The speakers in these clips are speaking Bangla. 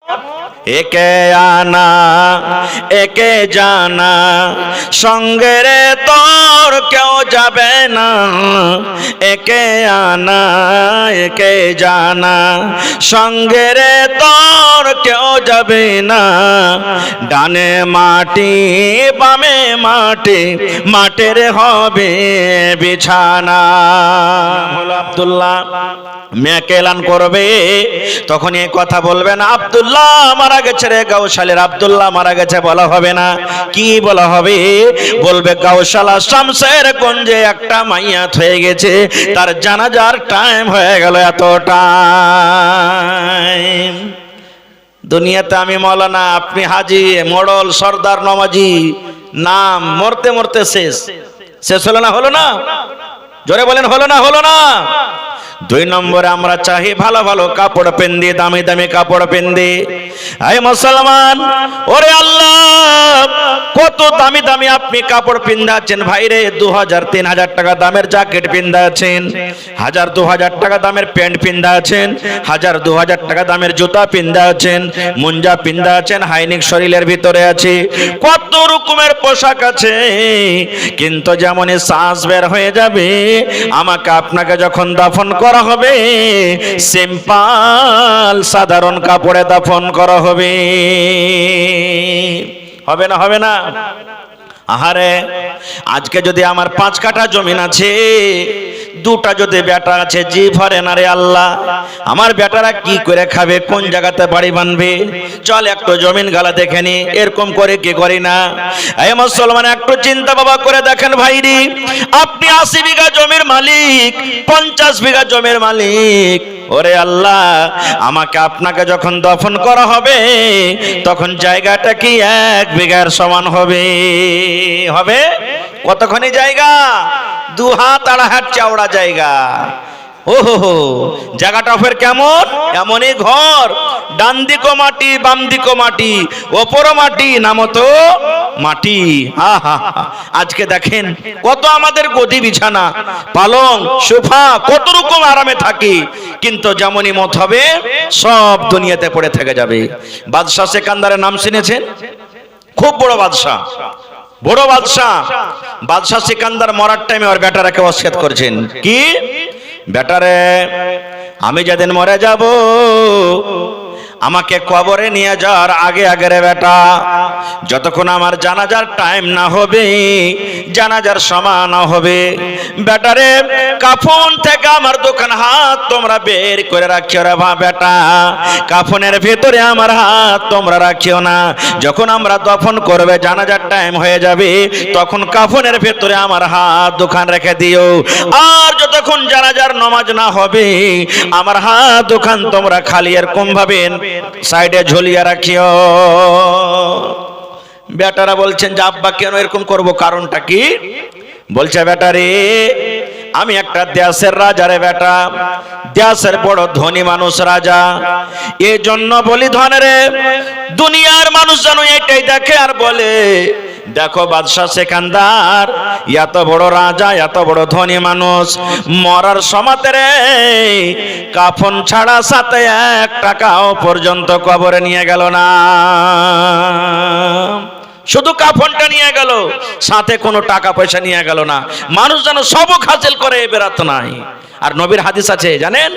একে আনা একে জানা, সঙ্গে রে তোর কেউ যাবে না। একে আনা একে জানা, সঙ্গে রে তোর কেউ যাবে না। ডানে মাটি বামে মাটি, মাটির হবে বিছানা। হলো আব্দুল্লাহ, মেয়েকে এলান করবে, তখন এই কথা বলবে না আব্দুল্লাহ মারা গেছে রে, গাউশালের আব্দুল্লাহ মারা গেছে বলা হবে না। কি বলা হবে? বলবে গাউশালা শামসের গঞ্জে একটা মাইয়াত হয়ে গেছে, তার জানাজার টাইম হয়ে গেল এত টাইম। দুনিয়াতে আমি মৌলানা, আপনি হাজি, মোড়ল, সর্দার, নমাজি, নাম মরতে মরতে শেষ। শেষ হলো না? হলো না? জোরে বলেন হলো না? হলো না? দুই নম্বরে আমরা চাই ভালো ভালো কাপড় পেন্দি, দামি দামি কাপড় পেন্দি। এই মুসলমান, ওরে আল্লাহ কত দামি দামি আপনি কাপড় পিন্দাচ্ছেন ভাই রে। 2000 3000 টাকা দামের জ্যাকেট পিন্দাচ্ছেন, 1000 2000 টাকা দামের প্যান্ট পিন্দাচ্ছেন, 1000 2000 টাকা দামের জুতা পিন্দাচ্ছেন, মুঞ্জা পিন্দাচ্ছেন, হাইনিক শরীরের ভিতরে আছে, কত রকমের পোশাক আছে। কিন্তু যেমনই শ্বাস বের হয়ে যাবে, আমাকে আপনাকে যখন দাফন করা হবে, সিম্পল সাধারণ কাপড়ে দাফন করা হবে। হবে না? হবে না? আহারে, আজকে যদি আমার 5 কাঠা জমিন আছে, 2টা যদি বেটা আছে, জি ভরে না রে আল্লাহ। আমার বেটারা কি করে খাবে, কোন জায়গাতে বাড়ি বানবে? চল একটু জমিন গালা দেখে নি, এরকম করে কি করি না? এই মুসলমান একটু চিন্তা বাবা করে দেখেন ভাইরি, আপনি 80 বিঘা জমির মালিক, 50 বিঘা জমির মালিক। ওরে আল্লাহ, আমাকে আপনাকে যখন দফন করা হবে, তখন জায়গাটা কি 1 বিঘার সমান হবে? হবে? কতখানি জায়গা? 2 হাত 2.5 হাত চওড়া জায়গা। ওহো, জায়গাটা ফের কেমন? এমনই ঘর, ডান দিকো মাটি বাম দিকো মাটি, ওপরও মাটি নামতো মাটি। আহা, আজকে দেখেন কত আমাদের গদি বিছানা, পালং, সোফা, কত রকম আরামে থাকি, কিন্তু যেমনই মত হবে সব দুনিয়াতে পড়ে থেকে যাবে। বাদশাহ সেকান্দারের নাম শুনেছেন? খুব বড় বাদশাহ, বড় বাদশাহ। বাদশাহ সিকান্দার মরার টাইমে ওর বেটারাকে ওসিয়ত করেছেন, কি? বেটারে, আমি যেদিন মরে যাব, আমাকে কবরে নিয়ে যাওয়ার আগে আগে রে বেটা, যতক্ষণ আমার জানাজার টাইম না হবে, জানাজার সময় না হবে, বেটারে কাফন থেকে আমার দোকান হাত তোমরা বের করে রাখিও রে বেটা। কাফনের ভেতরে আমার হাত তোমরা রাখিও না। যখন আমরা দফন করবে, জানাজার টাইম হয়ে যাবে, তখন কাফনের ভেতরে আমার হাত দোকান রেখে দিও। আর যতক্ষণ জানাজার নামাজ না হবে, আমার হাত দোকান তোমরা খালি এরকম ভাবে সাইডে ঝুলিয়ে রাখিও। বেটারা বলছেন যে আব্বা কেন এরকম করব, কারণটা কি? বলছে বেটারে, আমি একটা দেশের রাজা রে বেটা, দেশের বড় ধনী মানুষ রাজা, এই জন্য বলি ধন রে। দুনিয়ার মানুষ জানো এটাই দেখে আর বলে, দেখো বাদশাহ সেকান্দার এত বড় রাজা, এত বড় ধনী মানুষ, মরার সময়তে রে কাফন ছাড়া সাথে 1 টাকাও পর্যন্ত কবরে নিয়ে গেল না। শুধু কাফনটা নিয়ে গেল, সাথে কোনো টাকা পয়সা নিয়ে গেল না। মানুষ যেন সবক হাসিল করে বেরাত নাই। আর নবীর হাদিস আছে জানেন,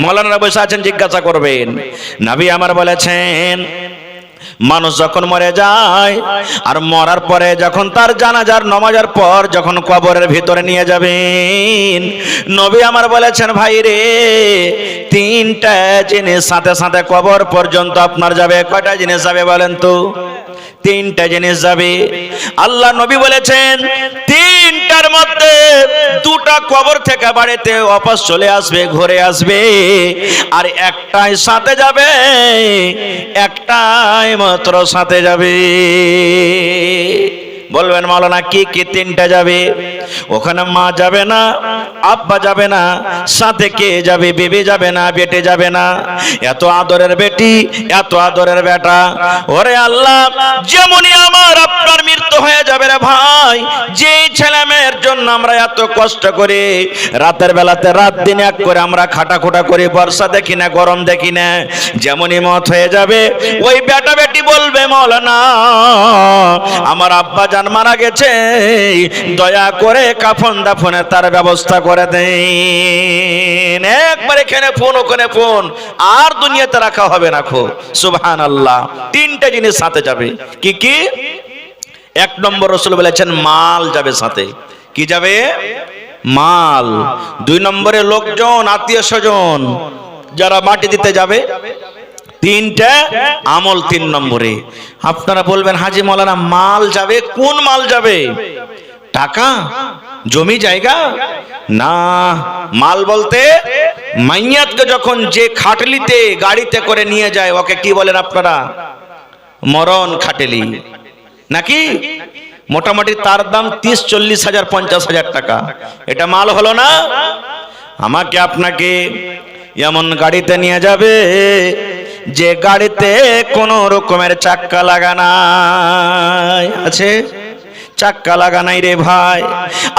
মৌলানারা বসে আছেন, জিজ্ঞাসা করবেন। নবী আমার বলেছেন, মানুষ যখন মরে যায়, আর মরার পরে যখন তার জানাজার নামাজের পর যখন কবরের ভিতরে নিয়ে যাবেন, নবী আমার বলেছেন ভাই রে, 3টা জিনিস সাথে সাথে কবর পর্যন্ত আপনার যাবে। কয়টা জিনিস যাবে বলেন তো? 3টা জিনিস যাবে। আল্লাহ নবী বলেছেন 3টার মধ্যে 2টা কবর থেকে বাড়িতে ওয়াপস চলে আসবে, ঘুরে আসবে, আর একটাই সাথে যাবে, একটাই মাত্র সাথে যাবে। বলবেন মাওলানা কি কি তিনটা যাবে? ওখানে মা যাবে না, আব্বা যাবে না, সাথে কে যাবে? বিবি যাবে না, বেটে যাবে না। এত আদরের বেটি, এত আদরের বেটা। ওরে আল্লাহ, যেমনই আমার আপনার মৃত্যু হয়ে যাবে রে ভাই, যে ছেলে মেয়ের জন্য আমরা এত কষ্ট করি, রাতের বেলাতে রাত দিন এক করে আমরা খাটাখুটা করি, বর্ষা দেখি না, গরম দেখি না, যেমনই মত হয়ে যাবে ওই বেটা বেটি বলবে মাওলানা আমার আব্বা জান মারা গেছে, দয়া করে কাফন দাফনে তার ব্যবস্থা করে দেন। একবার এখানে ফোন, ওখানে ফোন, আর দুনিয়াতে রাখা হবে না। খো সুবহানাল্লাহ। তিনটা জিনিস সাথে যাবে। কি কি? এক নম্বর রাসূল বলেছেন মাল যাবে সাথে। কি যাবে? মাল। দুই নম্বরে লোকজন, আত্মীয় স্বজন যারা মাটি দিতে যাবে। তিনটা আমল তিন নম্বরে। আপনারা বলবেন হাজী মাওলানা মাল যাবে, কোন মাল যাবে? টাকা, জমি জায়গা? না, মাল বলতে মাইয়াতকে যখন যে খাটলিতে গাড়িতে করে নিয়ে যায় ওকে কি বলেন আপনারা? মরণ খাটলি নাকি? মোটামুটি তার দাম 30-40 হাজার 50 হাজার টাকা। এটা মাল হলো না? আমাকে আপনাকে এমন গাড়িতে নিয়ে যাবে যে গাড়িতে কোনো রকমের চাক্কা লাগা নাই। আছে? চাক্কা লাগা নাই রে ভাই।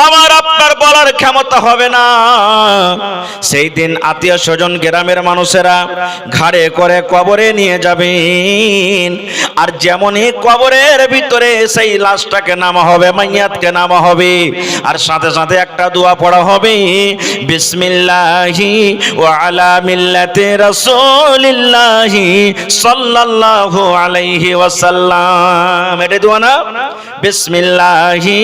আমার আপনার বলার ক্ষমতা হবে না। সেই দিন আত্মীয় স্বজন গ্রামের মানুষেরা ঘাড়ে করে কবরে নিয়ে যাবেন। আর যেমনই কবরের ভিতরে সেই লাশটাকে নামা হবে, মাইয়াতকে নামা হবে, আর সাথে সাথে একটা দোয়া পড়া হবে, বিসমিল্লাহি ওয়া আলা মিল্লাতি রাসূলিল্লাহি সাল্লাল্লাহু আলাইহি ওয়াসাল্লাম। এটা দোয়া না? বিসমিল্লাহি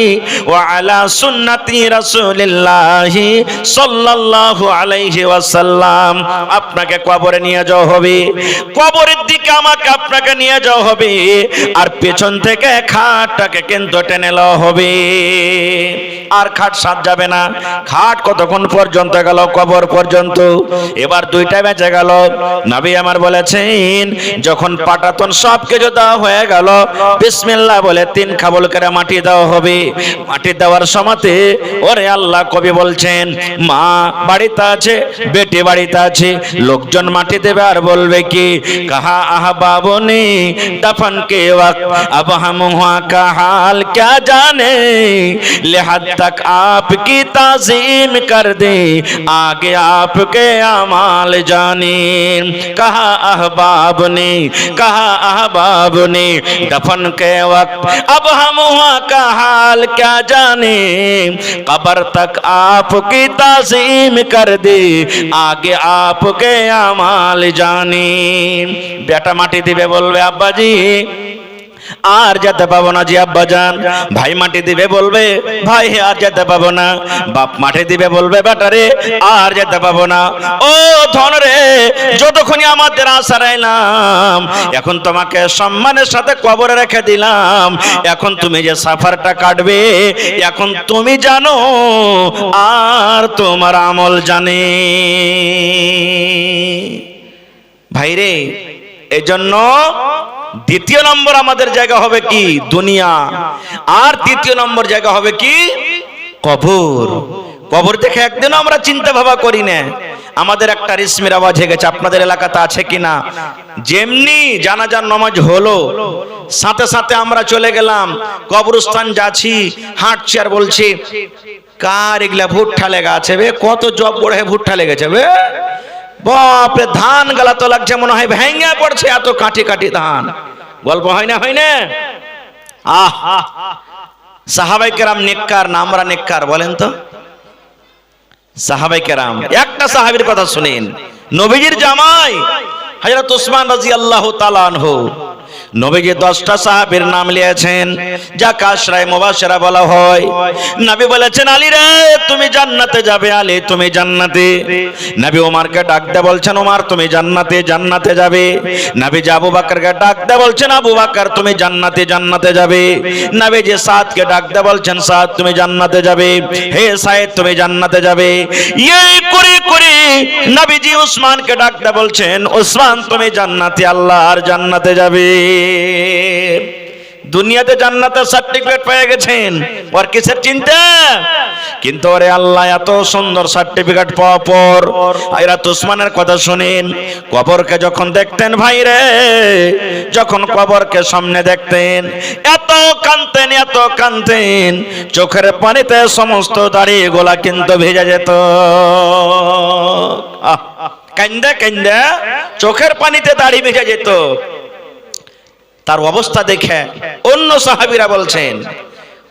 ওয়া আলা সুন্নতি রাসূলিল্লাহি সাল্লাল্লাহু আলাইহি ওয়াসাল্লাম। আপনাকে কবরে নিয়ে যাওয়া হবে, কবরের দিকে আমাকে আপনাকে নিয়ে যাওয়া হবে, আর পেছন থেকে খাটটাকে কিন্তু টেনে নেওয়া হবে। আর খাট সাথ যাবে না। খাট কতক্ষণ পর্যন্ত গেল? কবর পর্যন্ত। এবার দুইটা বেঁচে গেল। নবী আমার বলেছেন যখন পাটাতন সব কিছু দেওয়া হয়ে গেল, বিসমিল্লাহ বলে 3 খাবল করে মাটি দেওয়া হবে। মাটি দেওয়ার সময়তে ওরে আল্লাহ কবি বলছেন মা বাড়িতে আছে, বেটি বাড়িতে আছে, লোকজন মাটি দেবে আর বলবে কি? কাহা আহবাবনে দফন के वक्त अब हम हुआ का हाल क्या जाने, लिहाज तक आपकी ताज़ीम कर दे, आगे आपके अमाल जाने। कहा अहबाब ने दफन के वक्त अब हम हुआ का हाल क्या जाने, कब्र तक आपकी ताज़ीम कर दे, आगे आपके अमाल जाने। बेटा माटी दिबे बोलबे আব্বাজি আর যেতে পাবো না জি আব্বাজান। ভাই মাটি দিবে বলবে ভাই আর যেতে পাবো না। বাপ মাটি দিবে বলবে বেটারে আর যেতে পাবো না। ও ধন রে, যতক্ষণই আমাদের আশা রাইলাম, এখন তোমাকে সম্মানের সাথে কবরে রেখে দিলাম, এখন তুমি যে সাফারটা কাটবে এখন তুমি জানো আর তোমার আমল জানে। ভাইরে, এজন্য দ্বিতীয় নম্বর আমাদের জায়গা হবে কি? দুনিয়া। আর তৃতীয় নম্বর জায়গা হবে কি? কবর। কবর দেখে একদিনও আমরা চিন্তা ভাবা করি না। আমাদের একটা রেশমির আওয়াজ হয়ে গেছে, আপনাদের এলাকাতে আছে কিনা? যেমনি জানাজার নামাজ হলো সাথে সাথে আমরা চলে গেলাম কবরস্থান, যাচ্ছি, হাঁটছি, আর বলছি কার এগুলা ভুট্টা লেগা আছে বে, কত জব বড় হয়ে ভুট্টা লেগেছে বে, বাপরে ধান গালা তো লাগছে, মনে হয় ভেঙে পড়ছে, এত কাঠি কাঠি ধান। গল্প হয় না? হয় না? সাহাবাই কেরাম নেককার না আমরা নেককার? বলেন তো সাহাবাই কেরাম। একটা সাহাবীর কথা শুনেন, নবীজির জামাই হযরত উসমান রাদিয়াল্লাহু তাআলা আনহু। নবীজি 10টা সাহাবীর নাম লিয়েছেন, যাকে আশরায়ে মুবাশশিরা বলা হয়। নবী বলেছেন আলী রে তুমি জান্নাতে যাবে, আলী তুমি জান্নাতে। নবী ওমরকে ডাক দিয়ে বলছেন ওমর তুমি জান্নাতে, জান্নাতে যাবে। নবী আবু বকরকে ডাক দিয়ে বলছেন আবু বকর তুমি জান্নাতে, জান্নাতে যাবে। নবী যে সাদকে ডাক দিয়ে বলছেন সাদ তুমি জান্নাতে যাবে, হে সাইদ তুমি জান্নাতে যাবে। এই করে করে নবীজি উসমানকে ডাক দিয়ে বলছেন উসমান তুমি জান্নাতে, আল্লাহর জান্নাতে যাবে। দুনিয়াতে জান্নাতের সার্টিফিকেট পেয়ে গেছেন, ওর কিসের চিন্তা? কিন্তু ওরে আল্লাহ এত সুন্দর সার্টিফিকেট পাওয়ার পর হযরত উসমানের কথা শুনেন, কবরকে যখন দেখতেন ভাই রে, যখন কবরকে সামনে দেখতেন এত কাঁদতেন, চোখের পানিতে সমস্ত দাড়িগুলা কিন্তু ভেজে যেত। কান্দা চোখের পানিতে দাড়ি ভেজে যেত। তার অবস্থা দেখে অন্য সাহাবীরা বলছেন,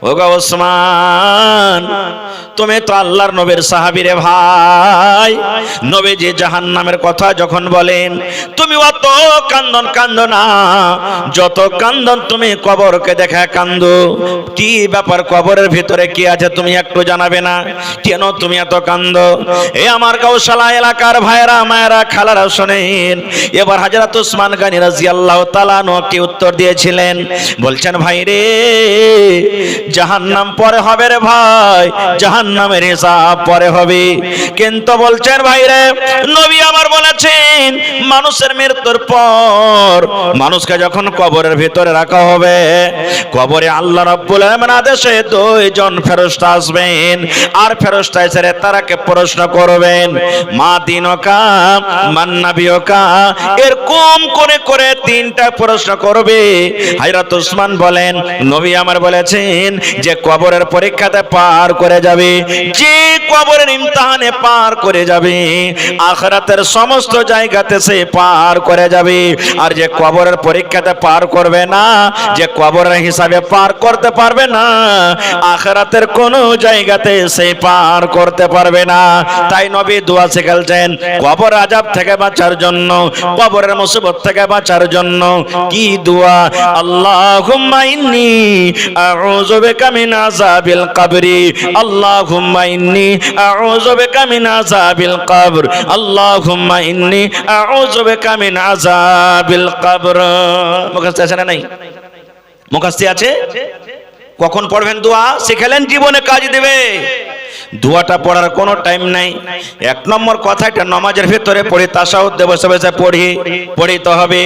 ওগো ওসমান, তুমি তো আল্লাহর নবীর সাহাবী রে ভাই, নবীজি জাহান্নামের কথা যখন বলেন তুমি অত কান্দো না, যত কান্দন তুমি কবরকে দেখে কান্দো। কি ব্যাপার, কবরের ভিতরে কি আছে তুমি একটু জানাবে না? কেন তুমি এত কান্দো? এ আমার গৌশালা এলাকার ভাইরা মায়েরা খালারা শোনেন, এবার হযরত উসমান গনি রাদিয়াল্লাহু তাআলা কি উত্তর দিয়েছিলেন, বলছেন ভাই রে, জাহান্নাম পরে হবে রে ভাই, জাহান্নামের হিসাব পরে হবে। কিন্তু বলছেন ভাই রে, নবী আমার বলেছেন মানুষের মৃত্যুর পর মানুষকে যখন কবরের ভিতরে রাখা হবে, কবরে আল্লাহ রাব্বুল আলামিন আদেশে দুইজন ফেরেশতা আসবেন, আর ফেরেশতা এসে তারাকে প্রশ্ন করবেন, মা দিনকা মান নাবিয়কা, এরকম করে তিনটা প্রশ্ন করবে। হযরত উসমান বলেন, নবী আমার বলেছেন যে কবরের পরীক্ষাতে পার করে যাবে, যে কবরের ইমতিহানে পার করে যাবে, আখিরাতের সমস্ত জায়গাতে সে পার করে যাবে। আর যে কবরের পরীক্ষাতে পার করবে না, যে কবরের হিসাবে পার করতে পারবে না, আখিরাতের কোন জায়গাতে সে পার করতে পারবে না। তাই নবী দোয়া শিখালেন কবর আযাব থেকে বাঁচার জন্য, কবরের মুসিবত থেকে বাঁচার জন্য। কি দোয়া? আল্লাহুম্মা ইন্নী আউযু বিকা মিন আযাবিল কবরি, আল্লাহুম্মা ইন্নী আউযু বিকা মিন আযাবিল কবর, আল্লাহুম্মা ইন্নী আউযু বিকা মিন আযাবিল কবর। মুখস্থ আছে না নাই? মুখস্থ আছে? কখন পড়বেন দোয়া? শিখালেন, জীবনে কাজ দেবে। দোয়াটা পড়ার কোনো টাইম নাই। এক নম্বর কথা, এটা নামাজের ভিতরে পড়ি, তাশাহুদে বসে বসে পড়িতে হবে।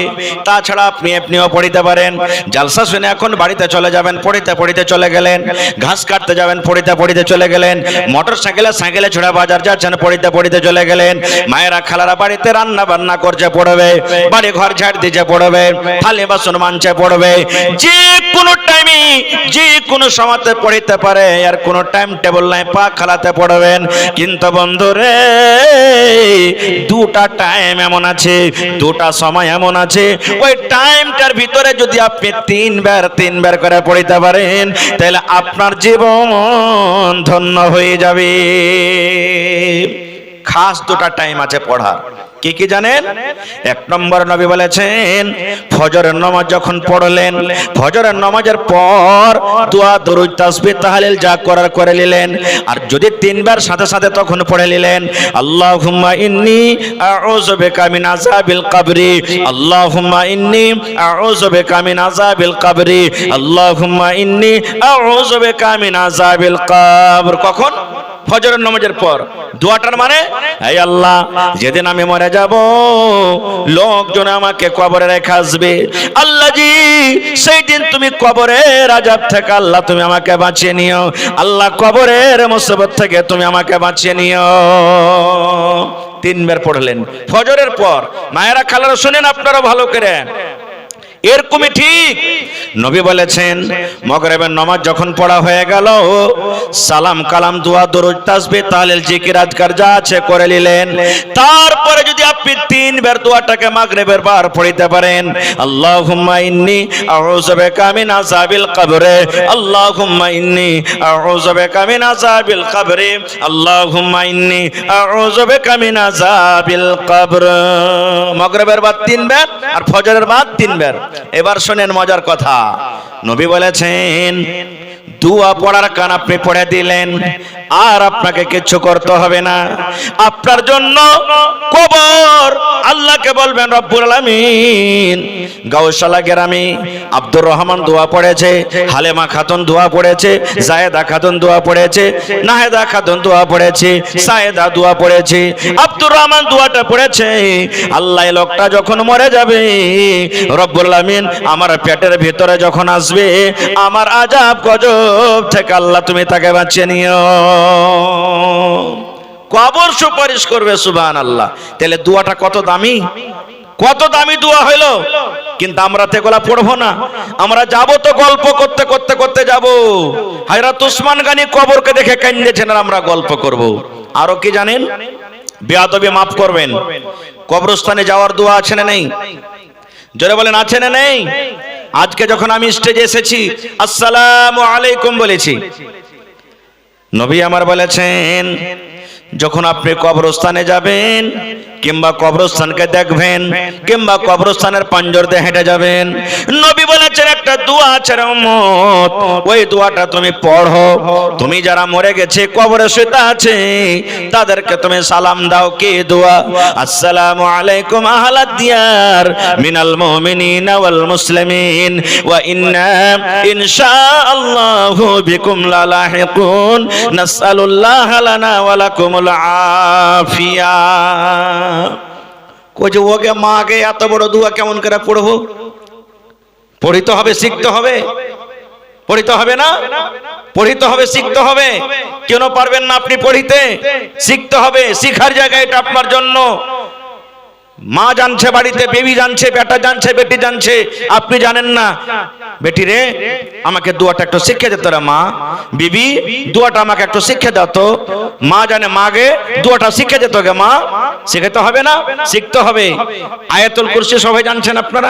তাছাড়া আপনিও পড়িতে পারেন। জালসা শুনে এখন বাড়িতে চলে যাবেন, পড়িতে চলে গেলেন। ঘাস কাটতে যাবেন, পড়িতে চলে গেলেন। মোটর সাইকেলে ছোড়া বাজার যাচ্ছেন, পড়িতে চলে গেলেন। মায়েরা খালারা বাড়িতে রান্না বান্না করছে, পড়বে। বাড়ি ঘর ঝাড় দিচ্ছে, পড়বে। থালি বাসন মানছে, পড়বে। যে কোনো টাইমে যে কোনো সময়তে পড়িতে পারে, আর কোনো টাইম টেবিল নাই, পা খালাতে পড়বেন। কিন্তু বন্ধুরে, দুটা টাইম এমন আছে, দুটা সময় এমন আছে, ওই টাইমটার ভিতরে যদি আপনি তিনবার করে পড়িতে পারেন, তাহলে আপনার জীবন ধন্য হয়ে যাবে। খাস দুটা টাইম আছে পড়ার। কি কি জানেন? এক নম্বর, নবী বলেছেন ফজরের নামাজ যখন পড়লেন, ফজরের নামাজের পর দোয়া দরুদ তাসবিহ তাহলিল যা করার করে নিলেন। আর যদি তিনবার সাথে তখন পড়ে নিলেন, আল্লাহুম্মা ইন্নী আউযু বিকা মিন আযাবিল কবরি, আল্লাহুম্মা ইন্নী আউযু বিকা মিন আযাবিল কবরি, আল্লাহুম্মা ইন্নী আউযু বিকা মিন আযাবিল কবর। কখন? ফজরের নামাজের পর। দোয়াটার মানে, হে আল্লাহ, যেদিন আমি মরে যাব, লোকজন আমাকে কবরে রেখে আসবে, আল্লাহ জি সেই দিন তুমি কবরের আযাব থেকে আল্লাহ তুমি আমাকে বাঁচিয়ে নিও, আল্লাহ কবরের মুসিবত থেকে তুমি আমাকে বাঁচিয়ে নিও। তিনবার পড়লেন ফজরের পর। মায়েরা খালারা শুনেন আপনারা ভালো করে, এরকমই ঠিক নবী বলেছেন মাগরিবের নামাজ যখন পড়া হয়ে গেল, সালাম কালাম দোয়া দরুদ তাসবিহ তাহলিল জিকির আজকার যা আছে করে নিলেন। তারপরে যদি আপনি তিনবার দোয়াটাকে মাগরিবের বার পড়িতে পারেন, আল্লাহুম্মা ইন্নী আউযু বিকা মিন আযাবিল কবরে, আল্লাহুম্মা ইন্নী আউযু বিকা মিন আযাবিল কবরে, আল্লাহুম্মা ইন্নী আউযু বিকা মিন আযাবিল কবর। মাগরিবের বার তিনবার আর ফজরের বার তিনবার। এবার শুনেন মজার কথা, নবী বলেছেন দোয়া পড়ার কান আপনি পড়ে দিলেন, আর আপনাকে কিছু করতে হবে না। আপনার জন্য কবর আল্লাহকে বলবেন রব্বুল আলামিন। গাউসালা গ্রামে আব্দুর রহমান দোয়া পড়েছে, হালেমা খাতুন দোয়া পড়েছে, জায়েদা খাতুন দোয়া পড়েছে, নাহেদা খাতুন দোয়া পড়েছে, সায়েদা দোয়া পড়েছে, আব্দুর রহমান দোয়াটা পড়েছে। আল্লাহ এই লোকটা যখন মরে যাবে, রব্বুল আলামিন আমার পেটের ভিতরে যখন আসবে, আমার আযাব গজব থেকে আল্লাহ তুমি তাকে বাঁচিয়ে নিও। কবর সুপারিশ করবে, সুবহানাল্লাহ। তাহলে দোয়াটা কত দামি, কত দামি দোয়া হইলো। কিন্তু আমরা তো এগুলা পড়বো না, আমরা যাব তো গল্প করতে করতে করতে যাব। হযরত উসমান গনি কবরকে দেখে কাঁদেছেন, আর আমরা গল্প করব। আরো কি জানেন? বেয়াদবি মাফ করবেন, কবরস্থানে যাওয়ার দোয়া আছে না নেই? জোরে বলেন, আছে না নেই? আজকে যখন আমি স্টেজে এসেছি আসসালামু আলাইকুম বলেছি, নবী আমার বলেছেন যখন আপনি কবরস্থানে যাবেন কিংবা কবরস্থানকে দেখবেন কিংবা কবরস্থানের পাঞ্জর দিয়ে হেঁটে যাবেন, নবী বলেছেন একটা দোয়া আছে রে উম্মত, ওই দোয়াটা তুমি পড়ো। তুমি যারা মরে গেছে, কবরে শুয়ে আছে, তাদেরকে তুমি সালাম দাও। কি দোয়া? আসসালামু আলাইকুম আহলাদ দিয়ার মিনাল মুমিনিনা ওয়াল মুসলিমিন ওয়া ইন্না ইনশাআল্লাহু বিকুম লালাহিকুন নাসআলুল্লাহ লানা ওয়া লাকুমুল আফিয়া। কই যে ওকে মাকে এত বড় দোয়া কেমন করে পড়বো? পড়িতে হবে, শিখতে হবে। পড়িতে হবে না? পড়িতে হবে, শিখতে হবে। কেন পারবেন না আপনি পড়িতে? শিখতে হবে। শিখার জায়গা এটা আপনার জন্য। মা জানছে বাড়িতে, বেবি জানছে, বেটা জানছে, বেটি জানছে, আপনি জানেন না। বেটি রে, আমাকে দোয়াটা একটু শিখিয়ে দে তোরা। মা, বিবি, দোয়াটা আমাকে একটু শিখিয়ে দাও তো। মা জানে, মাগে দোয়াটা শিখিয়ে দে তোকে। মা, শিখাতে হবে না? শিখতে হবে। আয়াতুল কুরসি সবাই জানছেন আপনারা?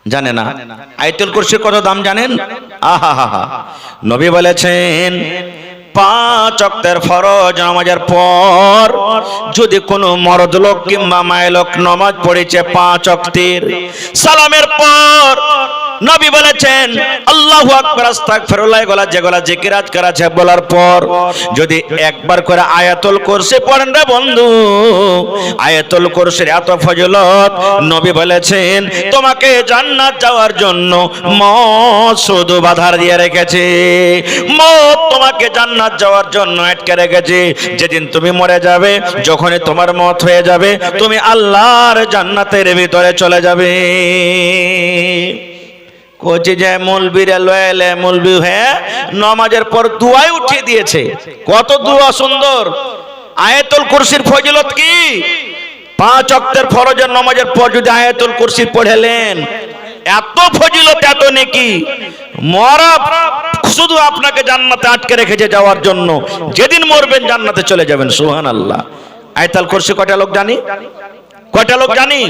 জানে না? আয়াতুল কুরসির কত দাম জানেন? আহা হা হা। নবী বলেছেন 5 ওয়াক্তের ফরজ নামাজের পর যদি কোনো মর্দ লোক কিংবা মায়ের লোক নামাজ পড়েছে 5 ওয়াক্তের, সালামের পর নবী বলেছেন আল্লাহু আকবার আস্তাগফিরুল্লাহ গলা যেগুলা জিকির আজকার আছে বলার পর যদি একবার করে আয়াতুল কুরসি পড়েন রে বন্ধু, আয়াতুল কুরসির এত ফজিলত, নবী বলেছেন তোমাকে জান্নাত যাওয়ার জন্য মওত শুধু বাধা দিয়ে রেখেছে। মওত তোমাকে জান্নাত যাওয়ার জন্য আটকে রেখেছে। যেদিন তুমি মরে যাবে, যখনই তোমার মওত হয়ে যাবে, তুমি আল্লাহর জান্নাতের ভিতরে চলে যাবে। কোচে যায় মৌলবীরা লয়ালে মৌলবী হয়ে নামাজের পর দুয়াই উঠিয়ে দিয়েছে। কত দুয়া সুন্দর! আয়াতুল কুরসির ফজিলত কি? 5 ওয়াক্তের ফরজের নামাজের পর যদি আয়াতুল কুরসি পড়লেন, এত ফজিলত, এত নেকি। মরা শুধু আপনাকে জান্নাতে আটকে রেখেছে যাওয়ার জন্য। যেদিন মরবেন জান্নাতে চলে যাবেন। সুবহানাল্লাহ। আয়াতুল কুরসি কয়টা লোক জানি? কয়টা লোক জানি?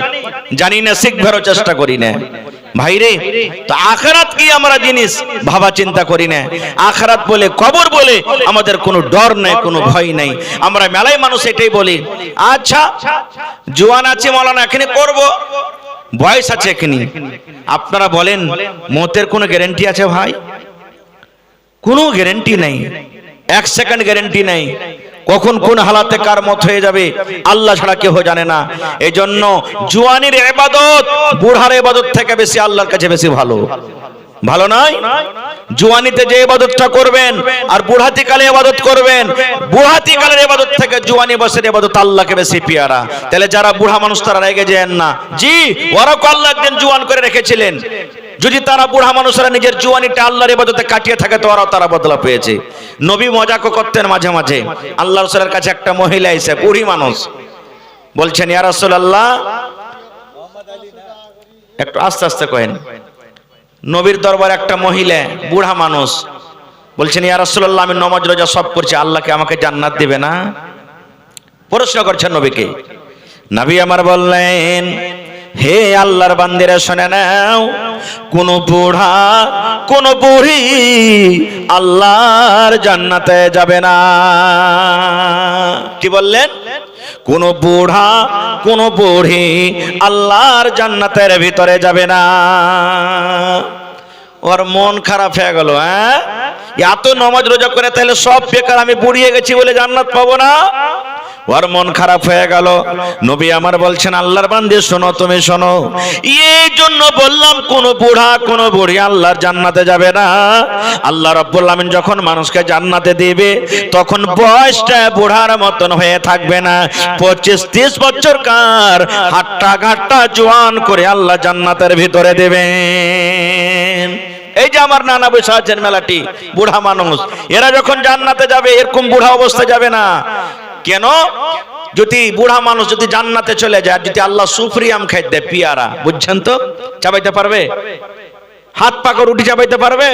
জানি না, শিখবারও চেষ্টা করি না। ভাইরে, তো আখিরাত কি আমরা জিনিস ভাবা চিন্তা করি না। আখিরাত বলে, কবর বলে আমাদের কোনো ডর নাই, কোনো ভয় নাই। আমরা মেলায় মানুষ এটাই বলি, আচ্ছা জওয়ান আছে মাওলানা, এখানে করব, বয়স আছে এখানে। আপনারা বলেন মতের কোনো গ্যারান্টি আছে ভাই? কোনো গ্যারান্টি নাই, 1 সেকেন্ড গ্যারান্টি নাই। কখন কোন হালাতে কার মত হয়ে যাবে আল্লাহ ছাড়া কেউ জানে না। এজন্য জওয়ানির ইবাদত বুড়ার ইবাদত থেকে বেশি আল্লাহর কাছে বেশি ভালো। ভালো নয়? জওয়ানিতে যে ইবাদতটা করবেন আর বুড়াতি কালে ইবাদত করবেন, বুড়াতি কালের ইবাদত থেকে জওয়ানি বয়সের ইবাদত আল্লাহকে বেশি পিয়ারা। তাহলে যারা বুড়া মানুষ তারা রেগে যান না। জি, ওরা আল্লাহ একদিন জওয়ান করে রেখেছিলেন। যদি তারা বুড়া মানুষরা নিজের জওয়ানিটা আল্লাহর ইবাদতে কাটিয়ে থাকে, তো ওরাও তারা বদলা পেয়েছে। নবী মজাকও করতেন মাঝে মাঝে। আল্লাহ রাসূলের কাছে একটা মহিলা এসে, বুড়ি মানুষ, বলছেন ইয়া রাসূলুল্লাহ, একটু আস্তে আস্তে কহেন। নবীর দরবারে একটা মহিলা বুড়া মানুষ বলছেন ইয়া রাসূলুল্লাহ, আমি নামাজ রোজা সব করছি, আল্লাহকে আমাকে জান্নাত দিবে না? প্রশ্ন করছেন নবীকে। নবী আমার বললেন, হে আল্লাহর বান্দিরা শুনে নাও, কোন বুড়া কোন বুড়ি আল্লাহর জান্নাতে যাবে না। কি বললেন? কোন বুড়া কোন বুড়ি আল্লাহর জান্নাতের ভিতরে যাবে না। ওর মন খারাপ হয়ে গেল। হ্যাঁ, এত নামাজ রোজা করে তাহলে সব বেকার, আমি বুড়িয়ে গেছি বলে জান্নাত পাবো না? ওর মন খারাপ হয়ে গেল। নবী আমার বলছেন, আল্লাহর বান্দা শোনো, তুমি শোনো, এই জন্য বললাম কোন বুড়া কোন বুড়ি আল্লাহর জান্নাতে যাবে না। আল্লাহ রাব্বুল আমিন যখন মানুষকে জান্নাতে দিবে তখন বয়সটা বুড়ার মতন হয়ে থাকবে না, 25-30 বছরকার হাট্টা ঘাট্টা জোয়ান করে আল্লাহ জান্নাতের ভিতরে দেবেন। এই যে আমার নানা বসে আছেন মেলাটি, বুড়া মানুষ, এরা যখন জান্নাতে যাবে এরকম বুড়া অবস্থা যাবে না। কেন? যদি বুড়া মানুষ যদি জান্নাতে চলে যায়, যদি আল্লাহ সুফরিয়াম খাইতে দেয়, পিয়ারা, বুঝছেন তো, চাবাইতে পারবে? হাত পাকা রুটি চাবাইতে পারবে?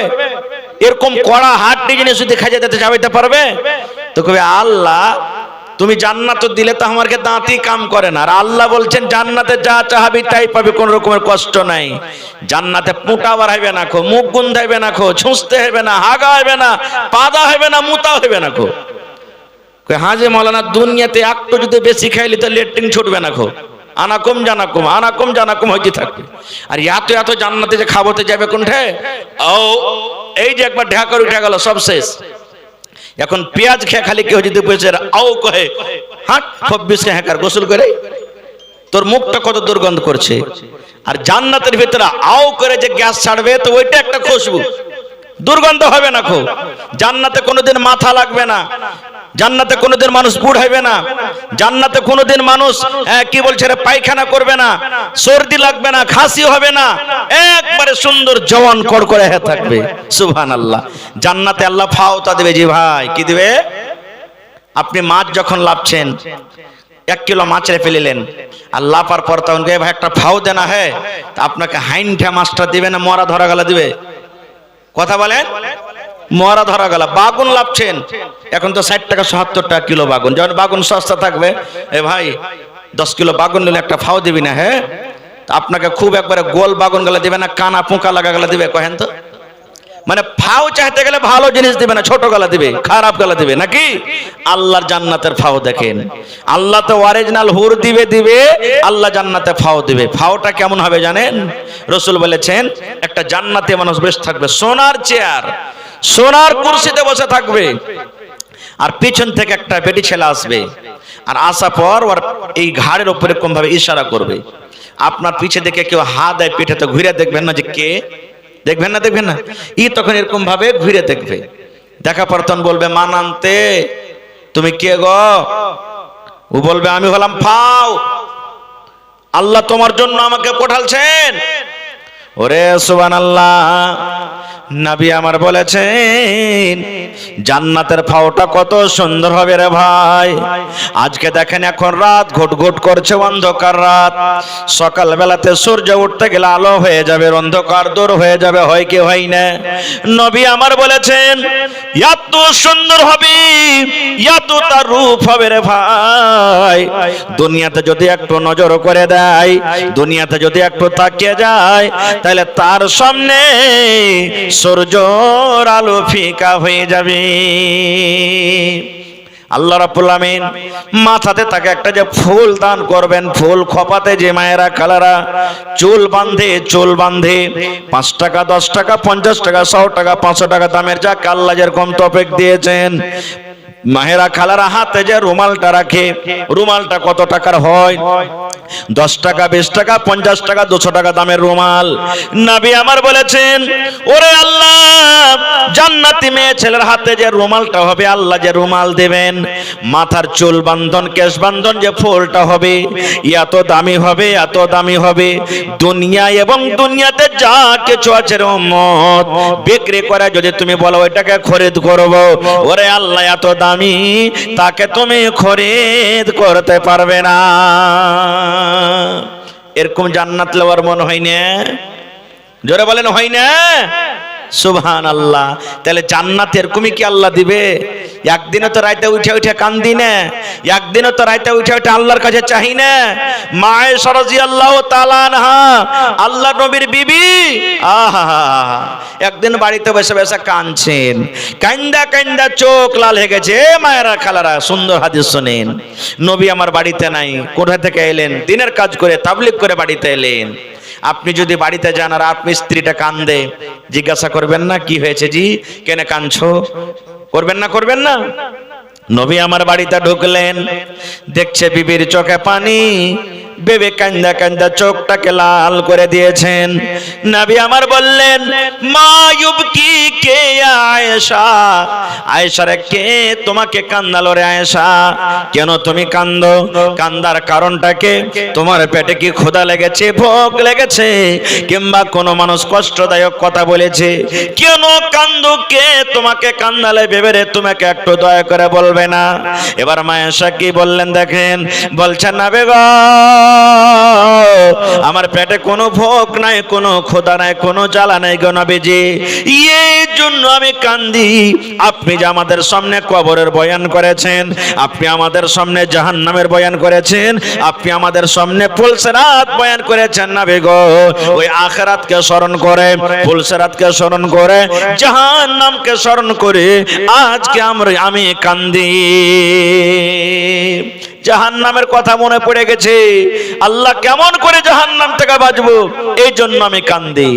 এরকম কড়া হাড্ডি জিনিস যদি খাইতে দিতে চাবাইতে পারবে? তো কবে আল্লাহ তুমি জান্নাত দিলে তো আমাকে দাঁতই কাম করে না। আর আল্লাহ বলছেন জান্নাতে যা চাহাবি তাই পাবে, কোন রকমের কষ্ট নাই। জান্নাতে পুঁটা বাড়াইবে না খো, মুখ গুন্ধাইবে না খো, ছুঁচতে হবে না, হাগা হবে না, পাদা হবে না, মুতা হবে না খো। হ্যাঁ যে মৌলানা, দুনিয়াতে একটু যদি বেশি খাইলি তো লেট্রিন ছুটবে না খো, আনাকুম জানাকুম আনাকুম জানাকুম হইতে থাকবে। আর এত এত জান্নাতে যে খাবোতে যাবে কোনঠে? ও এই যে একবার ঢাকা উঠে গেল, সব শেষ। এখন পেঁয়াজ খেয়ে খালি কেউ যদি বসে আও কহে, হাট 26 হ্যাকার গোসল করে, তোর মুখটা কত দুর্গন্ধ করছে। আর জান্নাতের ভিতরে আও করে যে গ্যাস ছাড়বে, তো ওইটা একটা খুশবু, দুর্গন্ধ হবে না খো। জান্নাতে কোনোদিন মাথা লাগবে না, জান্নাতে কোনোদিন মানুষ বুড়াইবে না, জান্নাতে কোনোদিন মানুষ কি বলছে রে পায়খানা করবে না, সর্দি লাগবে না, খাসি হবে না, একবারে সুন্দর জওয়ান কড়কড়ে হয়ে থাকবে। সুবহানাল্লাহ। জান্নাতে আল্লাহ ফাওতা দেবে। জি ভাই, কি দিবে? আপনি মাছ যখন লাভছেন, 1 কিলো মাছ রেখে ফেলিলেন, আর লাপার পর তখন ভাই একটা ফাও দেনা হ্যাঁ, আপনাকে হাইনঠা মাছটা দিবে না মরা ধরা গেলা দিবে? কথা বলেন। মরা ধরা গেল। বাগুন লাভছেন, এখন তো 60 টাকা 70 টাকা কিলো বাগুন। যখন বাগুন সস্তা থাকবে, এ ভাই 10 কিলো বাগুন নিলে একটা ফাও দিবি না? হ্যাঁ, আপনাকে খুব একবারে গোল বাগুন গেলে দিবে না, কানা পোকা লাগা গেলে দিবে? কহেন তো। মানে ফাও চাইতে গেলে ভালো জিনিস দিবে না, ছোট গলা দিবে, খারাপ গলা দিবে নাকি? আল্লাহর জান্নাতের ফাও দেখেন, আল্লাহ তো অরিজিনাল হুর দিবে, আল্লাহ জান্নাতে ফাও দিবে। ফাওটা কেমন হবে জানেন? রাসূল বলেছেন, একটা জান্নাতে মানুষ বসে থাকবে, সোনার চেয়ার, সোনার কুরসিতে বসে থাকবে, আর পিছন থেকে একটা বেটি ছেলে আসবে, আর আসা পর ওর এই ঘাড়ের উপরে এরকম ভাবে ইশারা করবে। আপনার পিছে দেখে কেউ হাত দেয় পিঠে, তো ঘুরে দেখবেন না যে কে, দেখবেন না, ই তখন এরকম ভাবে ঘুরে দেখবে। দেখা পর তখন বলবে, মানান্তে তুমি কে গো? ও বলবে, আমি হলাম ফাও, আল্লাহ তোমার জন্য আমাকে পাঠালছেন। ওরে সুবহানাল্লাহ। নবী আমার বলেছেন, জান্নাতের ফাওটা কত সুন্দর হবে রে ভাই। আজকে দেখেন, এখন রাত ঘুটঘুট করছে, অন্ধকার রাত, সকাল বেলাতে সূর্য উঠতে গেলে আলো হয়ে যাবে, অন্ধকার দূর হয়ে যাবে, হয় কি হয় না? নবী আমার বলেছেন, এত সুন্দর হবে, এত তার রূপ হবে রে ভাই। দুনিয়াতে যদি একটু নজর করে দেয়, দুনিয়াতে যদি একটু তাকিয়ে যায়, তাহলে তার সামনে সূর্যের আলো ফিকা হয়ে যাবে। আল্লাহ রাব্বুল আমিন মাথাতে তাকে একটা যে ফুল দান করবেন, ফুল খোপাতে যে মায়েরা কালারা চুল বাঁধে 5 টাকা 10 টাকা 50 টাকা 100 টাকা 500 টাকা দামের, যা আল্লাহ যেরকম তৌফিক দিয়েছেন, মাহেরা খালারা হাতে যে রুমালটা রাখে, রুমালটা কত টাকার হয়? 10 টাকা 20 টাকা 50 টাকা 200 টাকা দামের রুমাল। নবী আমার বলেছেন, ওরে আল্লাহ, জান্নাতি মেয়ে ছেলের হাতে যে রুমালটা হবে, আল্লাহ যে রুমাল দেবেন, মাথার চুল বান্ধন কেশ বান্ধন যে ফুলটা হবে, এত দামি হবে, এত দামি হবে। দুনিয়া এবং দুনিয়াতে যা কিছু আছে রে উম্মত, বিক্রি করে যদি তুমি বলো ওইটাকে খরিদ করব, ওরে আল্লাহ এত দামি, তাকে তুমি খরিদ করতে পারবে না। এরকম জান্নাত লওয়ার মন হয় না? জোরে বলেন হয় না? সুবহানাল্লাহ। তাহলে জান্নাত এরকমই কি আল্লাহ দিবে? একদিনও তো রাইতে উঠে কান্দি না, একদিনও তো রাইতে উঠে আল্লাহর কাছে চাহি না। মা আয়েশা রাদিয়াল্লাহু তাআলা আনহা, আল্লাহর নবীর বিবি, আহা, একদিন বাড়িতে বসে বসে কাঁদছেন, কান্দা চোখ লাল হয়ে গেছে। মায়েরা খালারা, সুন্দর হাদিস শুনেন। নবী আমার বাড়িতে নাই, কোথা থেকে এলেন? দিনের কাজ করে তাবলীগ করে বাড়িতে এলেন। আপনি যদি বাড়িতে যান আর আপনি স্ত্রীটা কান্দে, জিজ্ঞাসা করবেন না কি হয়েছে জি, কেন কাঁদছো? করবেন না, করবেন না? নবী আমার বাড়িতে ঢুকলেন, দেখছে বিবির চোখে পানি, বেবে কান্দা কান্দা চোখটাকে লাল করে দিয়েছেন। নবী আমার বললেন, মা ইউবকি কে আয়েশা, আয়েশা রে কে তোমাকে কান্দালো রে আয়েশা? কেন তুমি কান্দো? কান্দার কারণটা কে? তোমার পেটে কি ক্ষুধা লেগেছে, ভোগ লেগেছে, কিংবা কোনো মানুষ কষ্টদায়ক কথা বলেছে? কেন কান্দো? কে তোমাকে কান্দালে বেবেরে তোমাকে একটু দয়া করে বলবে না? এবার মা আয়েশা কি বললেন দেখেন, বলছেন না বেগম, আমার পেটে কোনো ভোগ নাই, কোনো ক্ষুধা নাই, কোনো জ্বালা নাই গো নবীজি, এই জন্য আমি কান্দি। আপনি যে আমাদের সামনে কবরের বয়ান করেছেন, আপনি আমাদের সামনে জাহান্নামের বয়ান করেছেন, আপনি আমাদের সামনে পুলসিরাত বয়ান করেছেন না বেগো, ওই আখিরাতকে স্মরণ করে, পুলসিরাতকে স্মরণ করে, জাহান্নামকে স্মরণ করে আজকে আমি কান্দি। জাহান্নামের কথা মনে পড়ে গেছে, আল্লাহ কেমন করে জাহান্নাম থেকে বাঁচবো, এই জন্য আমি কান্দি।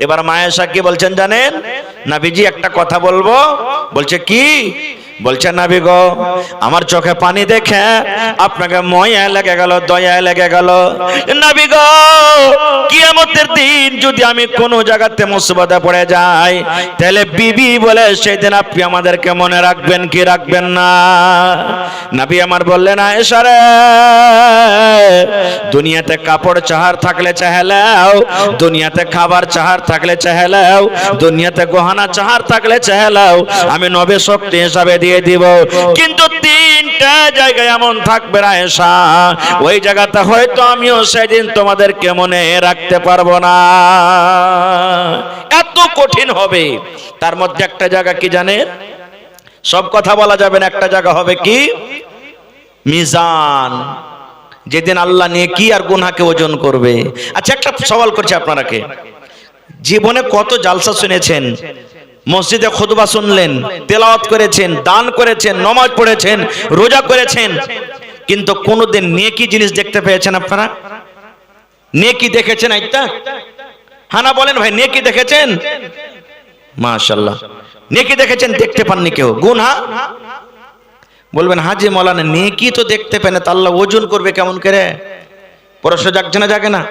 এবার মা আয়েশা কি বলছেন জানেন? নবীজি একটা কথা বলবো। বলছে কি? বলছে নবী গো, আমার চোখে পানি দেখে আপনাকে ময়া লেগে গেল, দয়া লেগে গেল। নবী গো, কিয়ামতের দিন যদি আমি কোনো জায়গাতে মুসিবতে পড়ে যাই, তাহলে বিবি বলে সেদিন আপনি আমাদেরকে মনে রাখবেন কি রাখবেন না? নবী আমার বললেন, আয়েশা রে, দুনিয়াতে কাপড় চাহার থাকলে চাহেলাও, দুনিয়াতে খাবার চাহার থাকলে চাহেলাও, দুনিয়াতে গহনা চাহার থাকলে চাহেলাও, আমি নবে শক্তি হিসাবে দিয়ে দিব। কিন্তু তিনটা জায়গায় এমন থাকবে আয়েশা, ওই জায়গাতে হয়তো আমিও সেদিন তোমাদেরকে মনে রাখতে পারবো না, এত কঠিন হবে। তার মধ্যে একটা জায়গা কি জানেন? সব কথা বলা যাবে না, একটা জায়গা হবে কি? মিজান, যেদিন আল্লাহ নেকি আর গুনাহকে ওজন করবে। আচ্ছা, একটা সওয়াল করছি আপনারাকে, জীবনে কত জালসা শুনেছেন, মসজিদে খুতবা শুনলেন, তেলাওয়াত করেছেন, দান করেছেন, নামাজ পড়েছেন, রোজা করেছেন, কিন্তু কোনোদিন নেকি জিনিস দেখতে পেয়েছেন আপনারা? নেকি দেখেছেন? আইতা হানা বলেন ভাই, নেকি দেখেছেন? মাশাআল্লাহ, নেকি দেখেছেন? দেখতে পাননি কেউ? গুনাহ বলবেন হাজি মৌলানা নেকি তো দেখতে পেন, তা আল্লাহ ওজন করবে কেমন করে? প্রশ্ন জাগছে না জাগে না?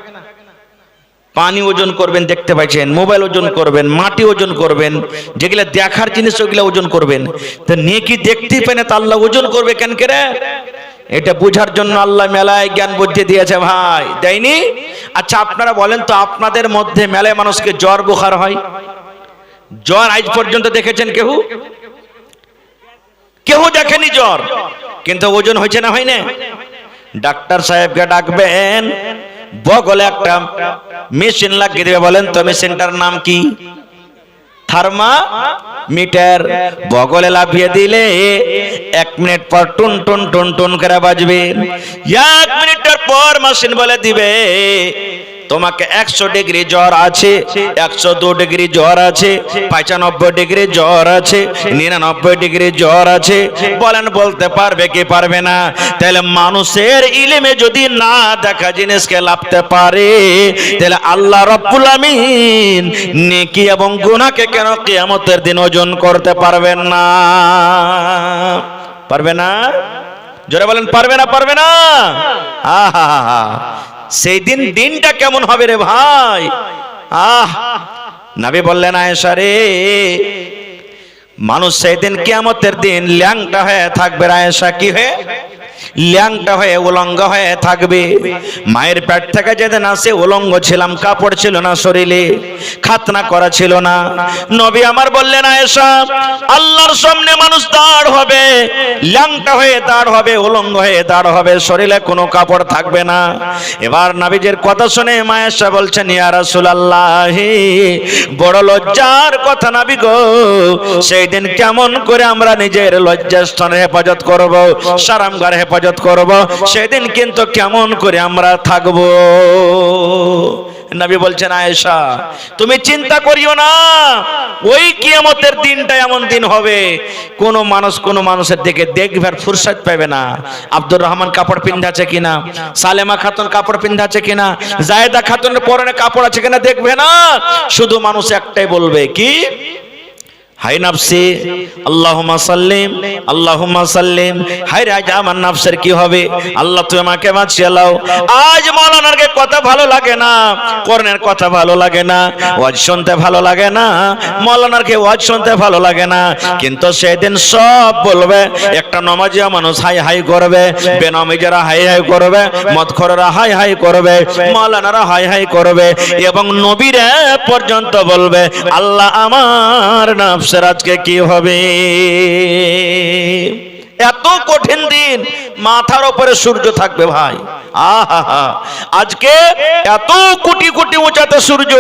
পানি ওজন করবেন দেখতে পাচ্ছেন, মোবাইল ওজন করবেন, মাটি ওজন করবেন, যেগুলা দেখার জিনিস ওগুলা ওজন করবেন, তা নেকি দেখতে পেন, তা আল্লাহ ওজন করবে কেন করে? এটা বোঝার জন্য আল্লাহ মেলায় জ্ঞান বুদ্ধি দিয়েছে ভাই, দেয়নি? আচ্ছা আপনারা বলেন তো, আপনাদের মধ্যে মেলায় মানুষকে জ্বর বুখার হয়, জ্বর আজ পর্যন্ত দেখেছেন কেউ? কেউ দেখেনি জ্বর, কিন্তু ওজন হয়েছে না হয় না? ডাক্তার সাহেবকে ডাকবেন, বগলে একটা মেশিন লাগিয়ে দেবে, বলেন তো মেশিনটার নাম কি? থার্মামিটার। বগলে লাফিয়ে দিলে 1 মিনিট পর টুন টুন টুন টুন করে বাজবে। 1 মিনিটের পর মেশিন বলে দিবে তোমাকে 100 ডিগ্রি জ্বর আছে, 102 ডিগ্রি জ্বর আছে, 95 ডিগ্রি জ্বর আছে, 99 ডিগ্রি জ্বর আছে। বলেন বলতে পারবে কি পারবে না? তাহলে মানুষের ইলমে যদি না দেখা জিনিসকে লাভতে পারে, তাহলে আল্লাহ রাব্বুল আমিন নেকি এবং গুনাহকে কেন কিয়ামতের দিন ওজন করতে পারবেন না? পারবে না? জোরে বলেন, পারবে না? পারবে না? আহা, সেই দিন দিনটা কেমন হবে রে ভাই? নবী বললেন, আয়েশা রে, মানুষ সেই দিন কিয়ামতের দিন ল্যাংটা হয়ে থাকবে। আয়েশা কি হয়ে? ল্যাংটা হয়ে, উলঙ্গ হয়ে থাকবে। মায়ের পেট থেকে যেদিন আসে উলঙ্গ ছিলাম, কাপড় ছিল না শরীরে, খাতনা করা ছিল না। নবী আমার বললেন, আয়েশা, আল্লাহর সামনে মানুষ দাঁড় হবে, ল্যাংটা হয়ে দাঁড় হবে, উলঙ্গ হয়ে দাঁড় হবে, শরীরে কোনো কাপড় থাকবে না। এবার নবীজির কথা শুনে মা আয়েশা বলছেন, ইয়া রাসূলুল্লাহ, বড় লজ্জার কথা নবী গো, সেই দিন কেমন করে আমরা নিজের লজ্জাস্থানের হেফাজত করব, শরমগার হেফাজত করব, সেদিন কিন্তু কেমন করে আমরা থাকবো? নবী বলছেন আয়েশা তুমি চিন্তা করিও না, ওই কিয়ামতের দিনটা এমন দিন হবে কোন মানুষের দিকে দেখবার ফুরসত পাবে না। আব্দুর রহমান কাপড় পিন্ধাছে কিনা, সালেমা খাতুন কাপড় পিন্ধাছে কিনা, জায়েদা খাতুনের পরনে কাপড় আছে কিনা দেখবে না, শুধু মানুষ একটাই বলবে কি হাই নাফসি আল্লাহুম্মা সাল্লিম আল্লাহুম্মা সাল্লিম। হাই রে আজ আমার নাফসের কি হবে, আল্লাহ তুমি আমাকে বাঁচিয়ে লাও। আজ মাওলানার কথা ভালো লাগে না, কোরআনের কথা ভালো লাগে না, ওয়াজ শুনতে ভালো লাগে না, মাওলানার ওয়াজ শুনতে ভালো লাগে না, কিন্তু সেদিন সব বলবে। একটা নমাজিয়া মানুষ হাই হাই করবে, বেনামাজিরা হাই হাই করবে, মদখোররা হাই হাই করবে, মাওলানারা হাই হাই করবে, এবং নবীরা পর্যন্ত বলবে আল্লাহ আমার নাফস আজকে কি হবে। এত কঠিন দিন, মাথার উপরে সূর্য থাকবে ভাই। আহা, আজকে এত কোটি কোটি উঁচাতে সূর্য,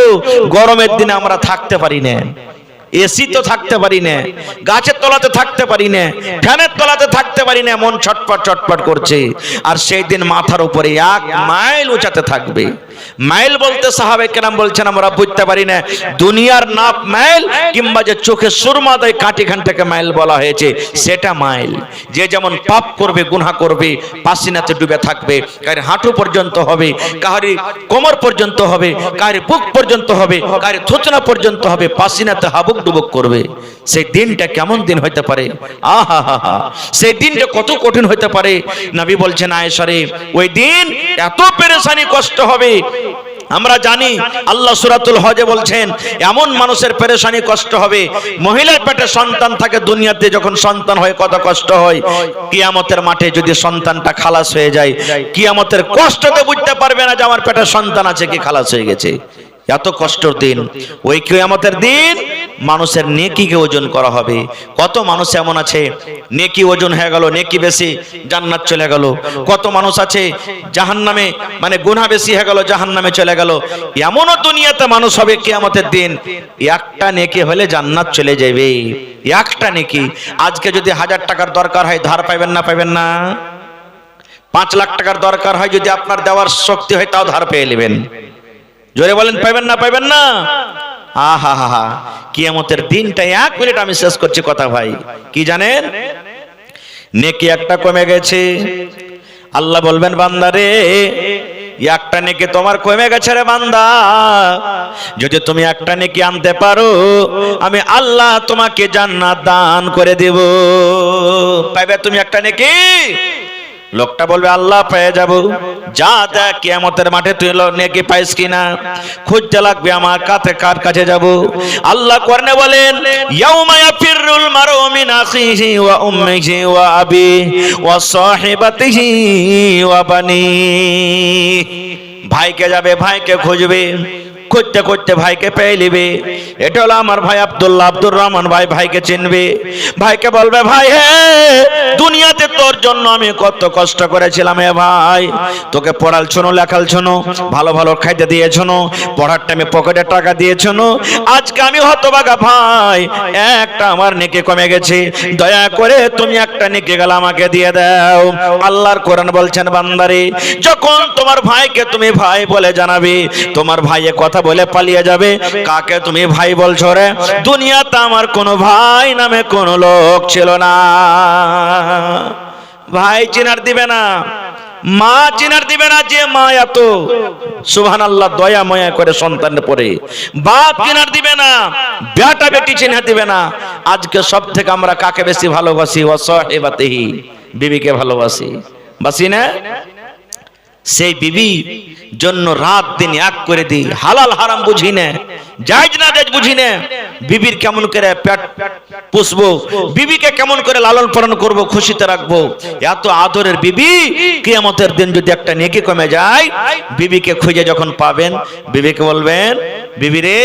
গরমের দিনে আমরা থাকতে পারি না, এসি তো থাকতে পারি না, গাছের তলাতে থাকতে পারি না, ফ্যানের তলাতে থাকতে পারি না, মন ছটপট ছটপট করছে। আর সেই দিন মাথার উপরে 1 মাইল উঁচাতে থাকবে। মাইল বলতে সাহাবে কেরাম বলছেন আমরা বুঝতে পারি না, দুনিয়ার নাপ মাইল কিংবা যে চোখে সুরমা দেয় কাঠিখান থেকে মাইল বলা হয়েছে সেটা মাইল। যে যেমন পাপ করবে, গুনাহ করবে, পাসিনাতে ডুবে থাকবে, কার হাঁটু পর্যন্ত হবে, কার কোমর পর্যন্ত হবে, কার বুক পর্যন্ত হবে, কার থুতনা পর্যন্ত হবে, পাসিনাতে হাবুক ডুবুক করবে। সেই দিনটা কেমন দিন হইতে পারে, আহা হা হা, সেই দিনটা কত কঠিন হইতে পারে। নবী বলছেন আয়েশা রে ওই দিন এত পেরেশানি কষ্ট হবে। আমরা জানি আল্লাহ সূরাতুল হজে বলছেন এমন মানুষের পেরেশানি কষ্ট হবে, মহিলার পেটে সন্তান থাকে, দুনিয়াতে যখন সন্তান হয় কত কষ্ট হয়, কিয়ামতের মাঠে যদি সন্তানটা খালাস হয়ে যায়, কিয়ামতের কষ্টতে বুঝতে পারবে না যে আমার পেটে সন্তান আছে কি খালাস হয়ে গেছে। এত কষ্টের দিন, ওই কিয়ামতের দিন মানুষের নেকিকে ওজন করা হবে। কত মানুষ এমন আছে নেকি ওজন হয়ে গেল, নেকি বেশি, জান্নাত চলে গেল। কত মানুষ আছে জাহান্নামে, মানে গুনাহ বেশি হয়ে গেল, জাহান্নামে চলে গেল। এমনও দুনিয়াতে মানুষ হবে কিয়ামতের দিন একটা নেকি হলে জান্নাত চলে যাবে, একটা নেকি। আজকে যদি 1000 টাকার দরকার হয় ধার পাবেন না, পাবেন না? 5 লাখ টাকার দরকার হয় যদি আপনার দেওয়ার শক্তি হয় তাও ধার পেয়ে নেবেন। জোরে বলেন পাবেন না, পাবেন না? আহা হা হা, কিয়ামতের দিনটা 1 মিনিট আমি শেষ করছি কথা ভাই। কি জানেন, নেকি একটা কমে গেছে, আল্লাহ বলবেন বান্দারে একটা নেকি তোমার কমে গেছে রে বান্দা, যদি তুমি একটা নেকি আনতে পারো আমি আল্লাহ তোমাকে জান্নাত দান করে দেব। পাইবে তুমি একটা নেকি? লোকটা বলবে আল্লাহ পেয়ে যাব। যা দেখ কিয়ামতের মাঠে তুই নেকি পাইস কিনা খুঁজতে লাগবে, আমার কার কাছে যাব? আল্লাহ কোরআনে বলেন ইয়াউমা ইয়াফিরুল মারউ মিন আখিহি ওয়া উম্মিহি ওয়া আবিহি ওয়া সাহিবাতিহি ওয়া বানি। ভাইকে যাবে, ভাইকে খুঁজবে, খুঁজতে খুঁজতে ভাইকে পেয়ে নিবে। এটা হলো আমার ভাই আব্দুল্লাহ, আব্দুর রহমান ভাই। ভাইকে চিনবে, ভাইকে বলবে ভাই হে দুনিয়াতে তোর জন্য আমি কত কষ্ট করেছিলাম, হে ভাই তোকে পড়াল শোনো, লেখাল শোনো, ভালো ভালো খাইতে দিয়েছো, পড়ার টাইমে পকেটে টাকা দিয়েছো, আজকে আমি হতভাগা ভাই, একটা আমার নেকি কমে গেছে, দয়া করে তুমি একটা নেকি গেল আমাকে দিয়ে দাও। আল্লাহর কোরআন বলছেন বান্দারে যখন তোমার ভাইকে তুমি ভাই বলে জানাবে, তোমার ভাইয়ে কথা বলে পালিয়ে যাবে, কাকে তুমি ভাই বলছো রে? দুনিয়াতে আমার কোনো ভাই নামে কোনো লোক ছিল না। ভাই চিনার দিবে না, মা চিনার দিবে না, যে মা এত সুবহানাল্লাহ দয়া ময়া করে সন্তানের পরে, বাপ চিনার দিবে না, বেটা বেটি চিনার দিবে না। আজকে সব থেকে আমরা কাকে বেশি ভালোবাসি? ওয়াসাহিবাতিহি, বিবিকে ভালোবাসি, বাসি না? সেই বিবি জন্য রাত দিন এক করে দিই, হালাল হারাম বুঝি না, জায়েজ না জায়েজ বুঝি না, বিবির কেমন করে পেট পুষবো, বিবিকে কেমন করে লালন পালন করব, খুশিতে রাখবো, এত আদরের বিবি কিয়ামতের দিন যদি একটা নেকি কমে যায়, বিবিকে খুঁজে যখন পাবেন বিবিকে বলবেন বিবি রে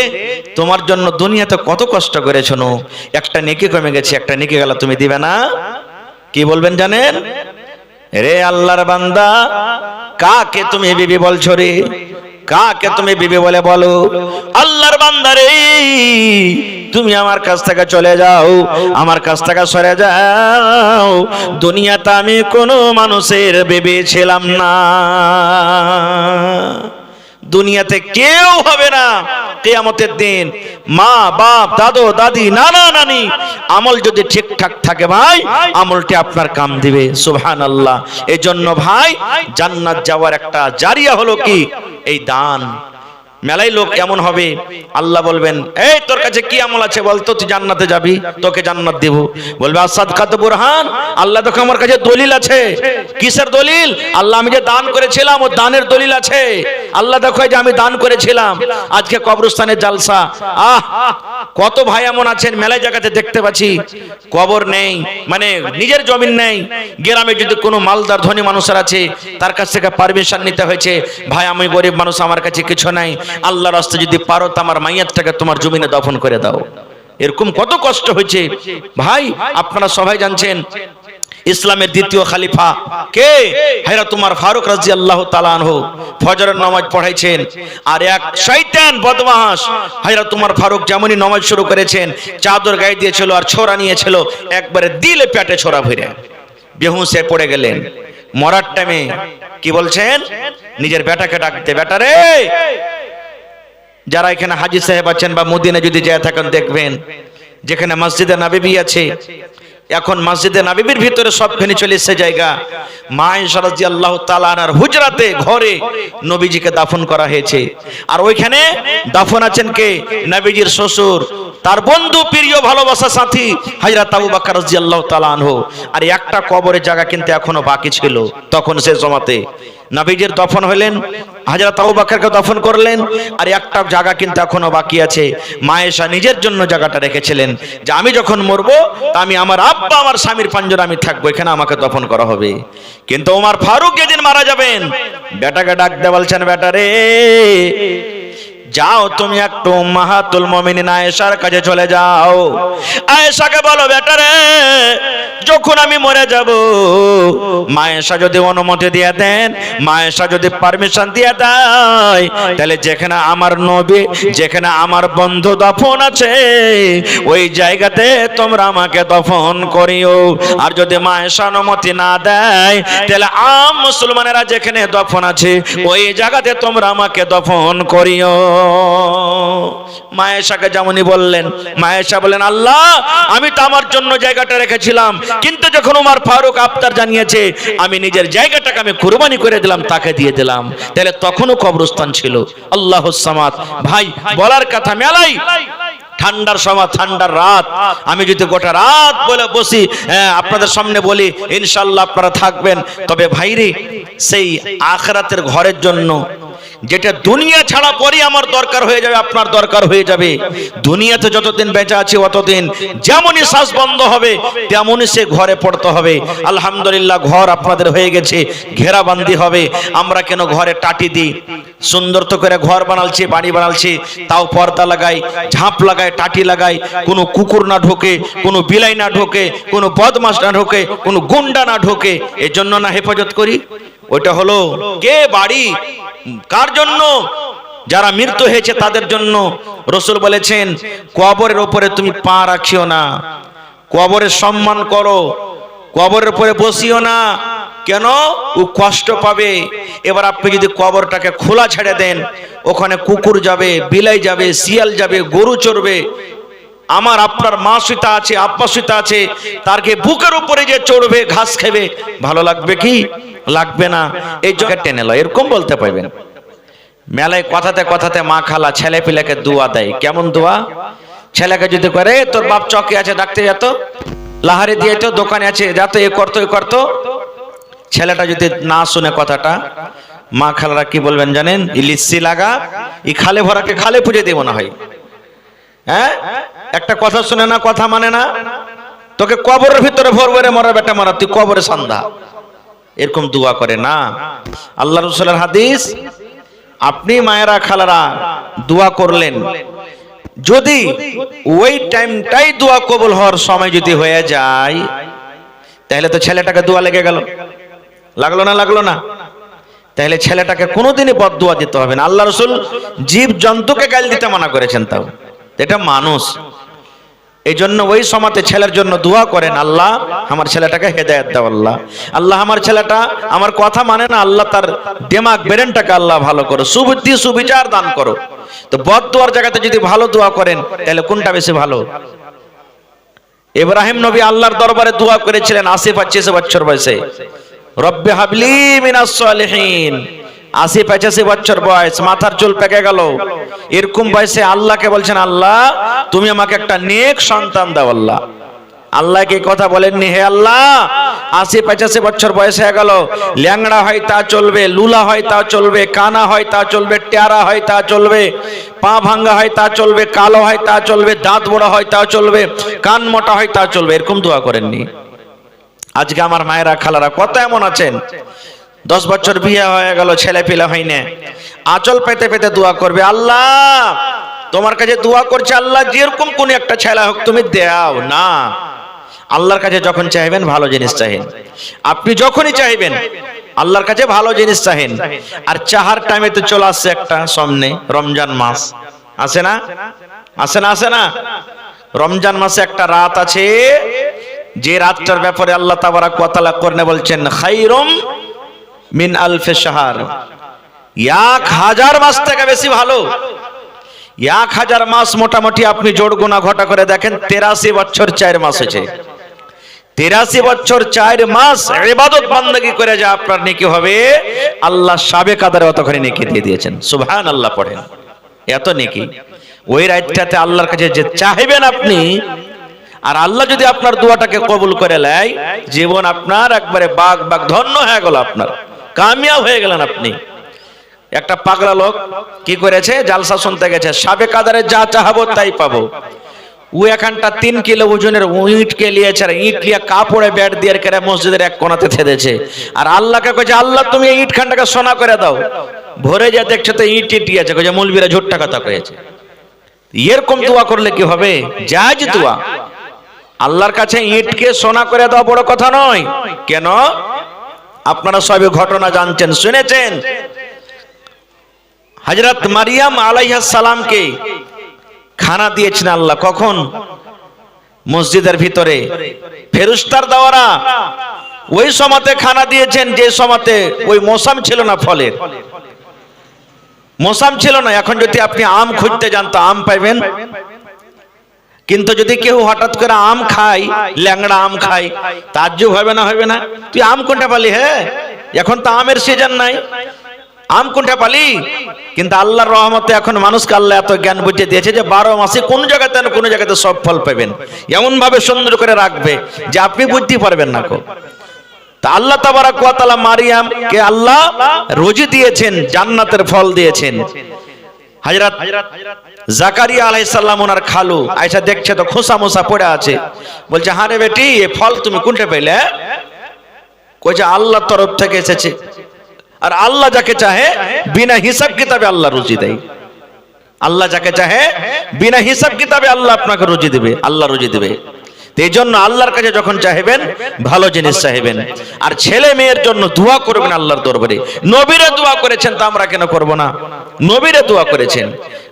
তোমার জন্য দুনিয়াতে কত কষ্ট করেছো, একটা নেকি কমে গেছে, একটা নেকি গেল তুমি দিবে না? কি বলবেন জানেন? রে আল্লাহর বান্দা কাকে তুমি বিবি বলছো রে? কাকে তুমি বিবি বলে বলো? আল্লাহর বান্দা রে তুমি আমার কাছ থেকে চলে যাও, আমার কাছ থেকে সরে যাও, দুনিয়াতে আমি কোনো মানুষের বিবি ছিলাম না। দুনিয়াতে কেউ হবে না। কিয়ামতের দিন মা বাপ দাদু দাদি নানা নানি আমল যদি ঠিকঠাক থাকে ভাই, আমলটি আপনার কাম দিবে। সুবহানাল্লাহ। এই জন্য ভাই জান্নাত যাওয়ার একটা জারিয়া হলো কি এই দান। মেলাই লোক এমন হবে, আল্লাহ বলবেন এই তোর কাছে কি আমল আছে বলতো, তুই জান্নাতে যাবি, তোকে জান্নাত দেব। বলবে আসাদকাত বুরহান, আল্লাহ দেখো আমার কাছে দলিল আছে। কিসের দলিল? আল্লাহ আমি যে দান করেছিলাম ও দানের দলিল আছে। আল্লাহ দেখো যে আমি দান করেছিলাম। আজকে কবরস্থানের জালসা, কত ভাই এমন আছেন মেলাই জায়গাতে দেখতে পাচ্ছি কবর নেই, মানে নিজের জমিন নেই। গ্রামে যদি কোনো মালদার ধনী মানুষের আছে, তার কাছ থেকে পারমিশন নিতে হয়েছে, ভাই আমি গরিব মানুষ, আমার কাছে কিছু নাই, আল্লাহর রাস্তায় যদি পারো তো আমার মাইয়াতটাকে তোমার জমিনে দফন করে দাও। এরকম কত কষ্ট হয়েছে ভাই। আপনারা সবাই জানছেন ইসলামের দ্বিতীয় খলিফা কে? হযরত উমর ফারুক রাদিয়াল্লাহু তাআলা আনহু ফজরের নামাজ পড়াইছেন, আর এক শয়তান বদমাশ হযরত উমর ফারুক যেমনই নামাজ শুরু করেছেন, চাদর গায়ে দিয়েছিল আর ছোরা নিয়েছিল, একবারে দিলে পেটে ছোরা ভরে বেহুঁশে পড়ে গেলেন। মরার টাইমে কি বলছেন? নিজের বেটাকে ডাকতে, বেটা রে। যারা এখানে হাজী সাহেব আছেন বা মদিনা যদি যায় থাকেন দেখবেন যেখানে মসজিদে নববী আছে, এখন মসজিদে নববীর ভিতরে সবখানে চলে এসে জায়গা, মা আয়েশা রাদিয়াল্লাহু তাআলা আনহার হুজরাতে ঘরে নবীজিকে দাফন করা হয়েছে। আর ওইখানে দাফন আছেন কে? নবীজির শ্বশুর, তার বন্ধু, প্রিয়, ভালোবাসা সাথী হযরত আবু বকর রাদিয়াল্লাহু তাআলা আনহু। আর একটা কবরের জায়গা কিন্তু এখনো বাকি ছিল তখন সে জমাতে। নবীজির দফন হলেন, হযরত আবু বকরকে দফন করলেন, আর একটা জায়গা কিন্তু এখনো বাকি আছে। মা আয়েশা নিজের জন্য জায়গাটা রেখেছিলেন যে আমি যখন মরবো তা আমি আমার আব্বা আমার স্বামীর পাঞ্জরে আমি থাকবো, এখানে আমাকে দফন করা হবে। কিন্তু ওমর ফারুক যেদিন মারা যাবেন, বেটাকে ডাক দিয়ে বলছেন, বেটা রে যাও তুমি একটু উম্মাহাতুল মুমিনিন আয়েশার কাছে চলে যাও। আয়েশাকে বলো, বেটা রে যখন আমি মরে যাব, মা আয়েশা যদি অনুমতি দিয়ে দেন, মা আয়েশা যদি পারমিশন দিয়ে দেয়, তাহলে যেখানে আমার নবী, যেখানে আমার বন্ধু দফন আছে, ওই জায়গাতে তোমরা আমাকে দফন করিও। আর যদি মা আয়েশা অনুমতি না দেয়, তাহলে আম মুসলমানেরা যেখানে দফন আছে ওই জায়গাতে তোমরা আমাকে দফন করিও। মা আয়েশাকে যেমনই বললেন, মা আয়েশা বলেন, আল্লাহ আমি তো আমার জন্য জায়গাটা রেখেছিলাম, কিন্তু যখন ওমর ফারুক আফতার জানিয়েছে, আমি নিজের জায়গাটাকে আমি কুরবানি করে দিলাম, তাকে দিয়ে দিলাম। তাহলে তখনও কবরস্থান ছিল। আল্লাহুস সামাদ। ভাই বলার কথা মেলাই, ঠান্ডার সময়, ঠান্ডার রাত, আমি যদি গোটা রাত বলে বসি, আপনাদের সামনে বলি ইনশাআল্লাহ আপনারা থাকবেন, তবে ভাইরে সেই আখিরাতের ঘরের জন্য যেটা দুনিয়া ছাড়া পরে আমার দরকার হয়ে যাবে, আপনার দরকার হয়ে যাবে। দুনিয়াতে যতদিন বেঁচে আছি অতদিন যেমনই শ্বাস বন্ধ হবে তেমনই সে ঘরে পড়তে হবে। আলহামদুলিল্লাহ ঘর আপনাদের হয়ে গেছে, ঘেরাবান্দি হবে। আমরা কেন ঘরে টাটি দিই, সুন্দর তো করে ঘর বানালছি, বাড়ি বানালছি, তাও পর্দা লাগাই, ঝাঁপ লাগাই, টাটি লাগাই, কোনো কুকুর না ঢোকে, কোনো বিলাই না ঢোকে, কোনো বদমাশ না ঢোকে, কোনো গুন্ডা না ঢোকে, এর জন্য না হেফাজত করি। ওইটা হলো কে বাড়ি কার জন্য? যারা মৃত্যু হয়েছে তাদের জন্য। রাসূল বলেছেন কবরের উপরে তুমি পা রাখিও না, কবরের সম্মান করো, কবরের উপরে বসিও না। কেন? ও কষ্ট পাবে। এবার আপনি যদি কবরটাকে খোলা ছেড়ে দেন, ওখানে কুকুর যাবে, বিলাই যাবে, শিয়াল যাবে, গরু চড়বে। আমার আপনার মা সীতা আছে, আব্বা সীতা আছে, তারকে বুকের উপরে যে চড়বে, ঘাস খাবে, ভালো লাগবে কি? লাগবে না। এই জন্য টেনে লয়, এরকম বলতে পারবেন। মেলায় কথাতে কথাতে মা খালা ছেলে পিলাকে দোয়া দেয়। কেমন দোয়া? ছেলেকে যদি করে তোর বাপ চকে আছে ডাকতে যেত, লাহারি দিয়ে তো দোকানে আছে যাতো, এ করতো এ করতো, ছেলেটা যদি না শুনে কথাটা, মা খালারা কি বলবেন জানেন? লিচ্ছি লাগা, ই খালে ভরাকে খালে পুজো দেব না হয়। হ্যাঁ, একটা কথা শুনে না, কথা মানে না, তোকে কবরের ভিতরে ভরবরে মরা বেটা মারা, তুই কবরে সন্ধ্যা। এরকম দোয়া করে না। আল্লাহ রাসূলের হাদিস, আপনি মায়েরা খালারা দোয়া করলেন, যদি ওই টাইমটাই দোয়া কবুল হওয়ার সময় যদি হয়ে যায়, তাহলে তো ছেলেটাকে দোয়া লেগে গেল। লাগলো না? লাগলো না? তাহলে ছেলেটাকে কোনোদিনই বদদোয়া দিতে হবে না। আল্লাহ রাসূল জীব জন্তুকে গাল দিতে মানা করেছেন, তাও এটা মানুষ। এই জন্য ওই সময়তে ছেলের জন্য দোয়া করেন, আল্লাহ আমার ছেলেটাকে হেদায়েত দাও, আল্লাহ আল্লাহ আমার ছেলেটা আমার কথা মানে না, আল্লাহ তার দিমাগ ব্রেনটাকে আল্লাহ ভালো করো, সুবুদ্ধি সুবিচার দান করো। তো বদ দোয়ার জায়গাতে যদি ভালো দোয়া করেন তাহলে কোনটা বেশি ভালো? ইব্রাহিম নবী আল্লাহর দরবারে দোয়া করেছিলেন ৮০-৮৫ বছর বয়সে, রব্বে হাবলি মিনাস সালিহিন। ৮০-৮৫ বছর বয়স, মাথার চুল পেকে গেল, এরকম বয়সে আল্লাহকে বলছেন, আল্লাহ তুমি আমাকে একটা নেক সন্তান দাও। আল্লাহ আল্লাহকে কথা বলেননি, হে আল্লাহ ৮০-৮৫ বছর বয়স হয়ে গেল, ল্যাংড়া হয় তা চলবে, লুলা হয় তা চলবে, কানা হয় তা চলবে, টেরা হয় তা চলবে, পা ভাঙ্গা হয় তা চলবে, কালো হয় তা চলবে, দাঁত বড় হয় তা চলবে, কান মোটা হয় তা চলবে, এরকম দোয়া করেননি? আজকে আমার মায়েরা খালারা কত এমন আছেন, 10 বছর বিয়ে হয়ে গেল, ছেলে পেলে হয় না, আঁচল পেতে পেতে দোয়া করবে, আল্লাহ তোমার কাছে দোয়া করছে, আল্লাহ যেরকম কোন একটা ছেলে হোক তুমি দাও না। আল্লাহর কাছে যখন চাইবেন ভালো জিনিস চাইবেন, আপনি যখনই চাইবেন আল্লাহর কাছে ভালো জিনিস চাইবেন। আর চাহার টাইমে তো চলে আসছে একটা সামনে রমজান মাস, আছে না? আছে না? আছে না? রমজান মাসে একটা রাত আছে, যে রাতটার ব্যাপারে আল্লাহ তাবারাক ওয়া তাআলা কোরআনে বলছেন খায়রুম মিন আলফি শাহর, 1000 মাস থেকে বেশি ভালো। 1000 মাস মোটামুটি আপনি জোড় গোনা ঘটা করে দেখেন, 83 বছর 4 মাস হয়েছে। 83 বছর 4 মাস ইবাদত বান্দাগি করে যা আপনার নেকি হবে, আল্লাহ সাবে কাদারে অতখানি নেকি দিয়ে দিয়েছেন। সুবহানাল্লাহ পড়েন, এত নেকি ওই রাতটাতে আল্লাহর কাছে যে চাইবেন আপনি, আর আল্লাহ যদি আপনার দোয়াটাকে কবুল করে নেয়, জীবন আপনার একবারে বাগ বাগ ধন্য হয়ে গেল, আপনার কামিয়াব হয়ে গেলেন আপনি। একটা পাগলা লোক কি করেছে, জালসা শুনতে গেছে, সাবে কাদারে যা চাহাবো তাই পাবো। ও এখানটা 3 কিলো ওজনের ইটকে নিয়েছে, আর ইট লিয়ে কাপড়ে ব্যাট দিয়ে কেটে মসজিদের এক কোণাতে থেদেছে, আর আল্লাহকে কইছে, আল্লাহ তুমি এই ইট খানটাকে সোনা করে দাও। ভরে যা দেখছে তো ইট ইটি আছে, কইছে মৌলবীরা ঝুট্টা কথা কয়েছে। এরকম দোয়া করলে কি হবে? জায়েজ দোয়া। আল্লাহর কাছে ইটকে সোনা করে দেওয়া বড় কথা নয়। কেন? আপনারা সবই ঘটনা জানছেন, শুনেছেন। হযরত মারিয়াম আলাইহিস সালামকে খানা দিয়েছেন আল্লাহ, কখন? মসজিদের ভিতরে ফেরেশতার দ্বারা ওই সময়তে খানা দিয়েছেন, যে সময়তে ওই মৌসুম ছিল না, ফলের মৌসুম ছিল না। এখন যদি আপনি আম খুঁজতে যান তো আম পাইবেন, কিন্তু যদি কেউ হঠাৎ করে আম খায়, ল্যাংড়া আম খায়, তাজ্জুব হবে না? হবে না? তুই আম কোনটা পালি? হ্যাঁ, এখন তো আমের সিজন নাই, আম কোনটা পালি? কিন্তু আল্লাহর রহমতে এখন মানুষকে আল্লাহ এত জ্ঞান বুঝে দিয়েছে যে 12 মাসে কোন জায়গাতে না কোন জায়গাতে সব ফল পাবেন, এমন ভাবে সুন্দর করে রাখবে যে আপনি বুঝতে পারবেন না। তা আল্লাহ তাবারাক ওয়া তাআলা মারিয়ামকে আল্লাহ রুজি দিয়েছেন, জান্নাতের ফল দিয়েছেন। হযরত জাকারিয়া আলাইহিস সালাম ওনার খালু আয়েশা দেখছে তো খোসা মোসা পড়ে আছে, বলছে, হ্যাঁ রে বেটি, এই ফল তুমি কোনটা পেলে? কইছে আল্লাহর তরফ থেকে এসেছে। আর আল্লাহ যাকে চাহে বিনা হিসাব কিতাবে আল্লাহ রুজি দেয়। আল্লাহ যাকে চাহে বিনা হিসাব কিতাবে আল্লাহ আপনাকে রুজি দিবে, আল্লাহ রুজি দিবে। এই জন্য আল্লাহর কাছে যখন চাইবেন ভালো জিনিস চাইবেন, আর ছেলে মেয়ের জন্য দোয়া করবেন আল্লাহর দরবারে। নবীরে দোয়া করেছেন তো আমরা কেন করব না? নবীরে দোয়া করেছেন।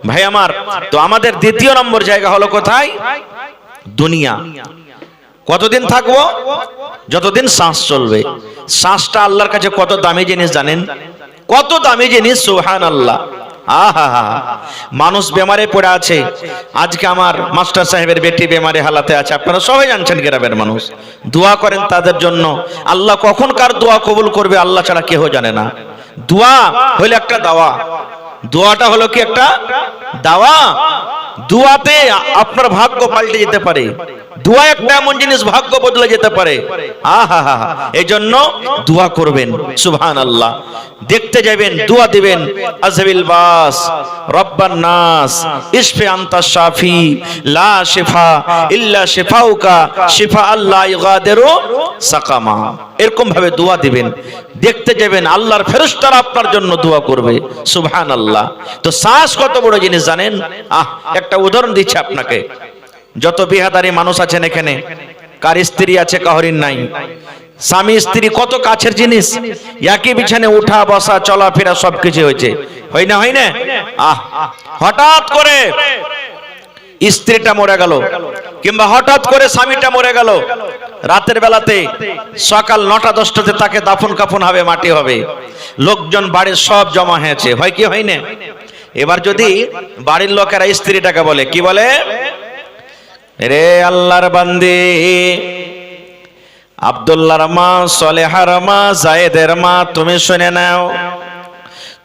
ভাই আমার, তো আমাদের দ্বিতীয় নম্বর জায়গা হলো কোথায়? দুনিয়া। কতদিন থাকবো? যতদিন শ্বাস চলবে। শ্বাসটা আল্লাহর কাছে কত দামি জিনিস জানেন? কত দামি জিনিস, সুবহানাল্লাহ। আহা, মানুষ বেমারে পড়ে আছে। আজকে আমার মাস্টার সাহেবের বেটি বেমারে হালাতে আছে, আপনারা সবাই জানছেন, গ্রামের মানুষ। দোয়া করেন তাদের জন্য। আল্লাহ কখন কার দোয়া কবুল করবে আল্লাহ ছাড়া কেউ জানে না। দোয়া হলো একটা দাওয়া। দোয়াটা হলো কি? একটা দাওয়া। দোয়াতে আপনার ভাগ্য পাল্টে যেতে পারে। দোয়া একটা এমন জিনিস, ভাগ্য বদলে যেতে পারে। আহা, এই জন্য দোয়া করবেন। সুবহানাল্লাহ। দেখতে যাবেন, দোয়া দিবেন, আযবিল বাস রব্বান নাস ইশফি আনতা শাফি লা শিফা ইল্লা শিফাউকা শিফা আল্লাহ ইগাদিরু সাকামা। এরকম ভাবে দোয়া দিবেন। দেখতে যাবেন আল্লাহর ফেরেশতারা আপনার জন্য দোয়া করবে। সুবহানাল্লাহ। তো শ্বাস কত বড় জিনিস জানেন? একটা উদাহরণ দিচ্ছি আপনাকে। যত বিহাদারি মানুষ আছেন এখানে, কার স্ত্রী আছে কাহরিন নাই? স্বামী স্ত্রী কত কাছের জিনিস, একই বিছানে উঠা বসা চলাফেরা সবকিছু হয়েছে, হয় না? হয় না? হঠাৎ করে স্ত্রীটা মরে গেল, কিংবা হঠাৎ করে স্বামীটা মরে গেল, রাতের বেলাতে সকাল 9টা-10টাতে তাকে দাফন কাফন হবে, মাটি হবে, লোকজন বাড়ির সব জমা হয়েছে, হয় কি হয় না? এবার যদি বাড়ির লোকেরা স্ত্রীটাকে বলে, কি বলে? রে আল্লাহর বান্দি, আব্দুল্লাহর মা, সলেহার মা, জায়েদের মা, তুমি শুনে নাও,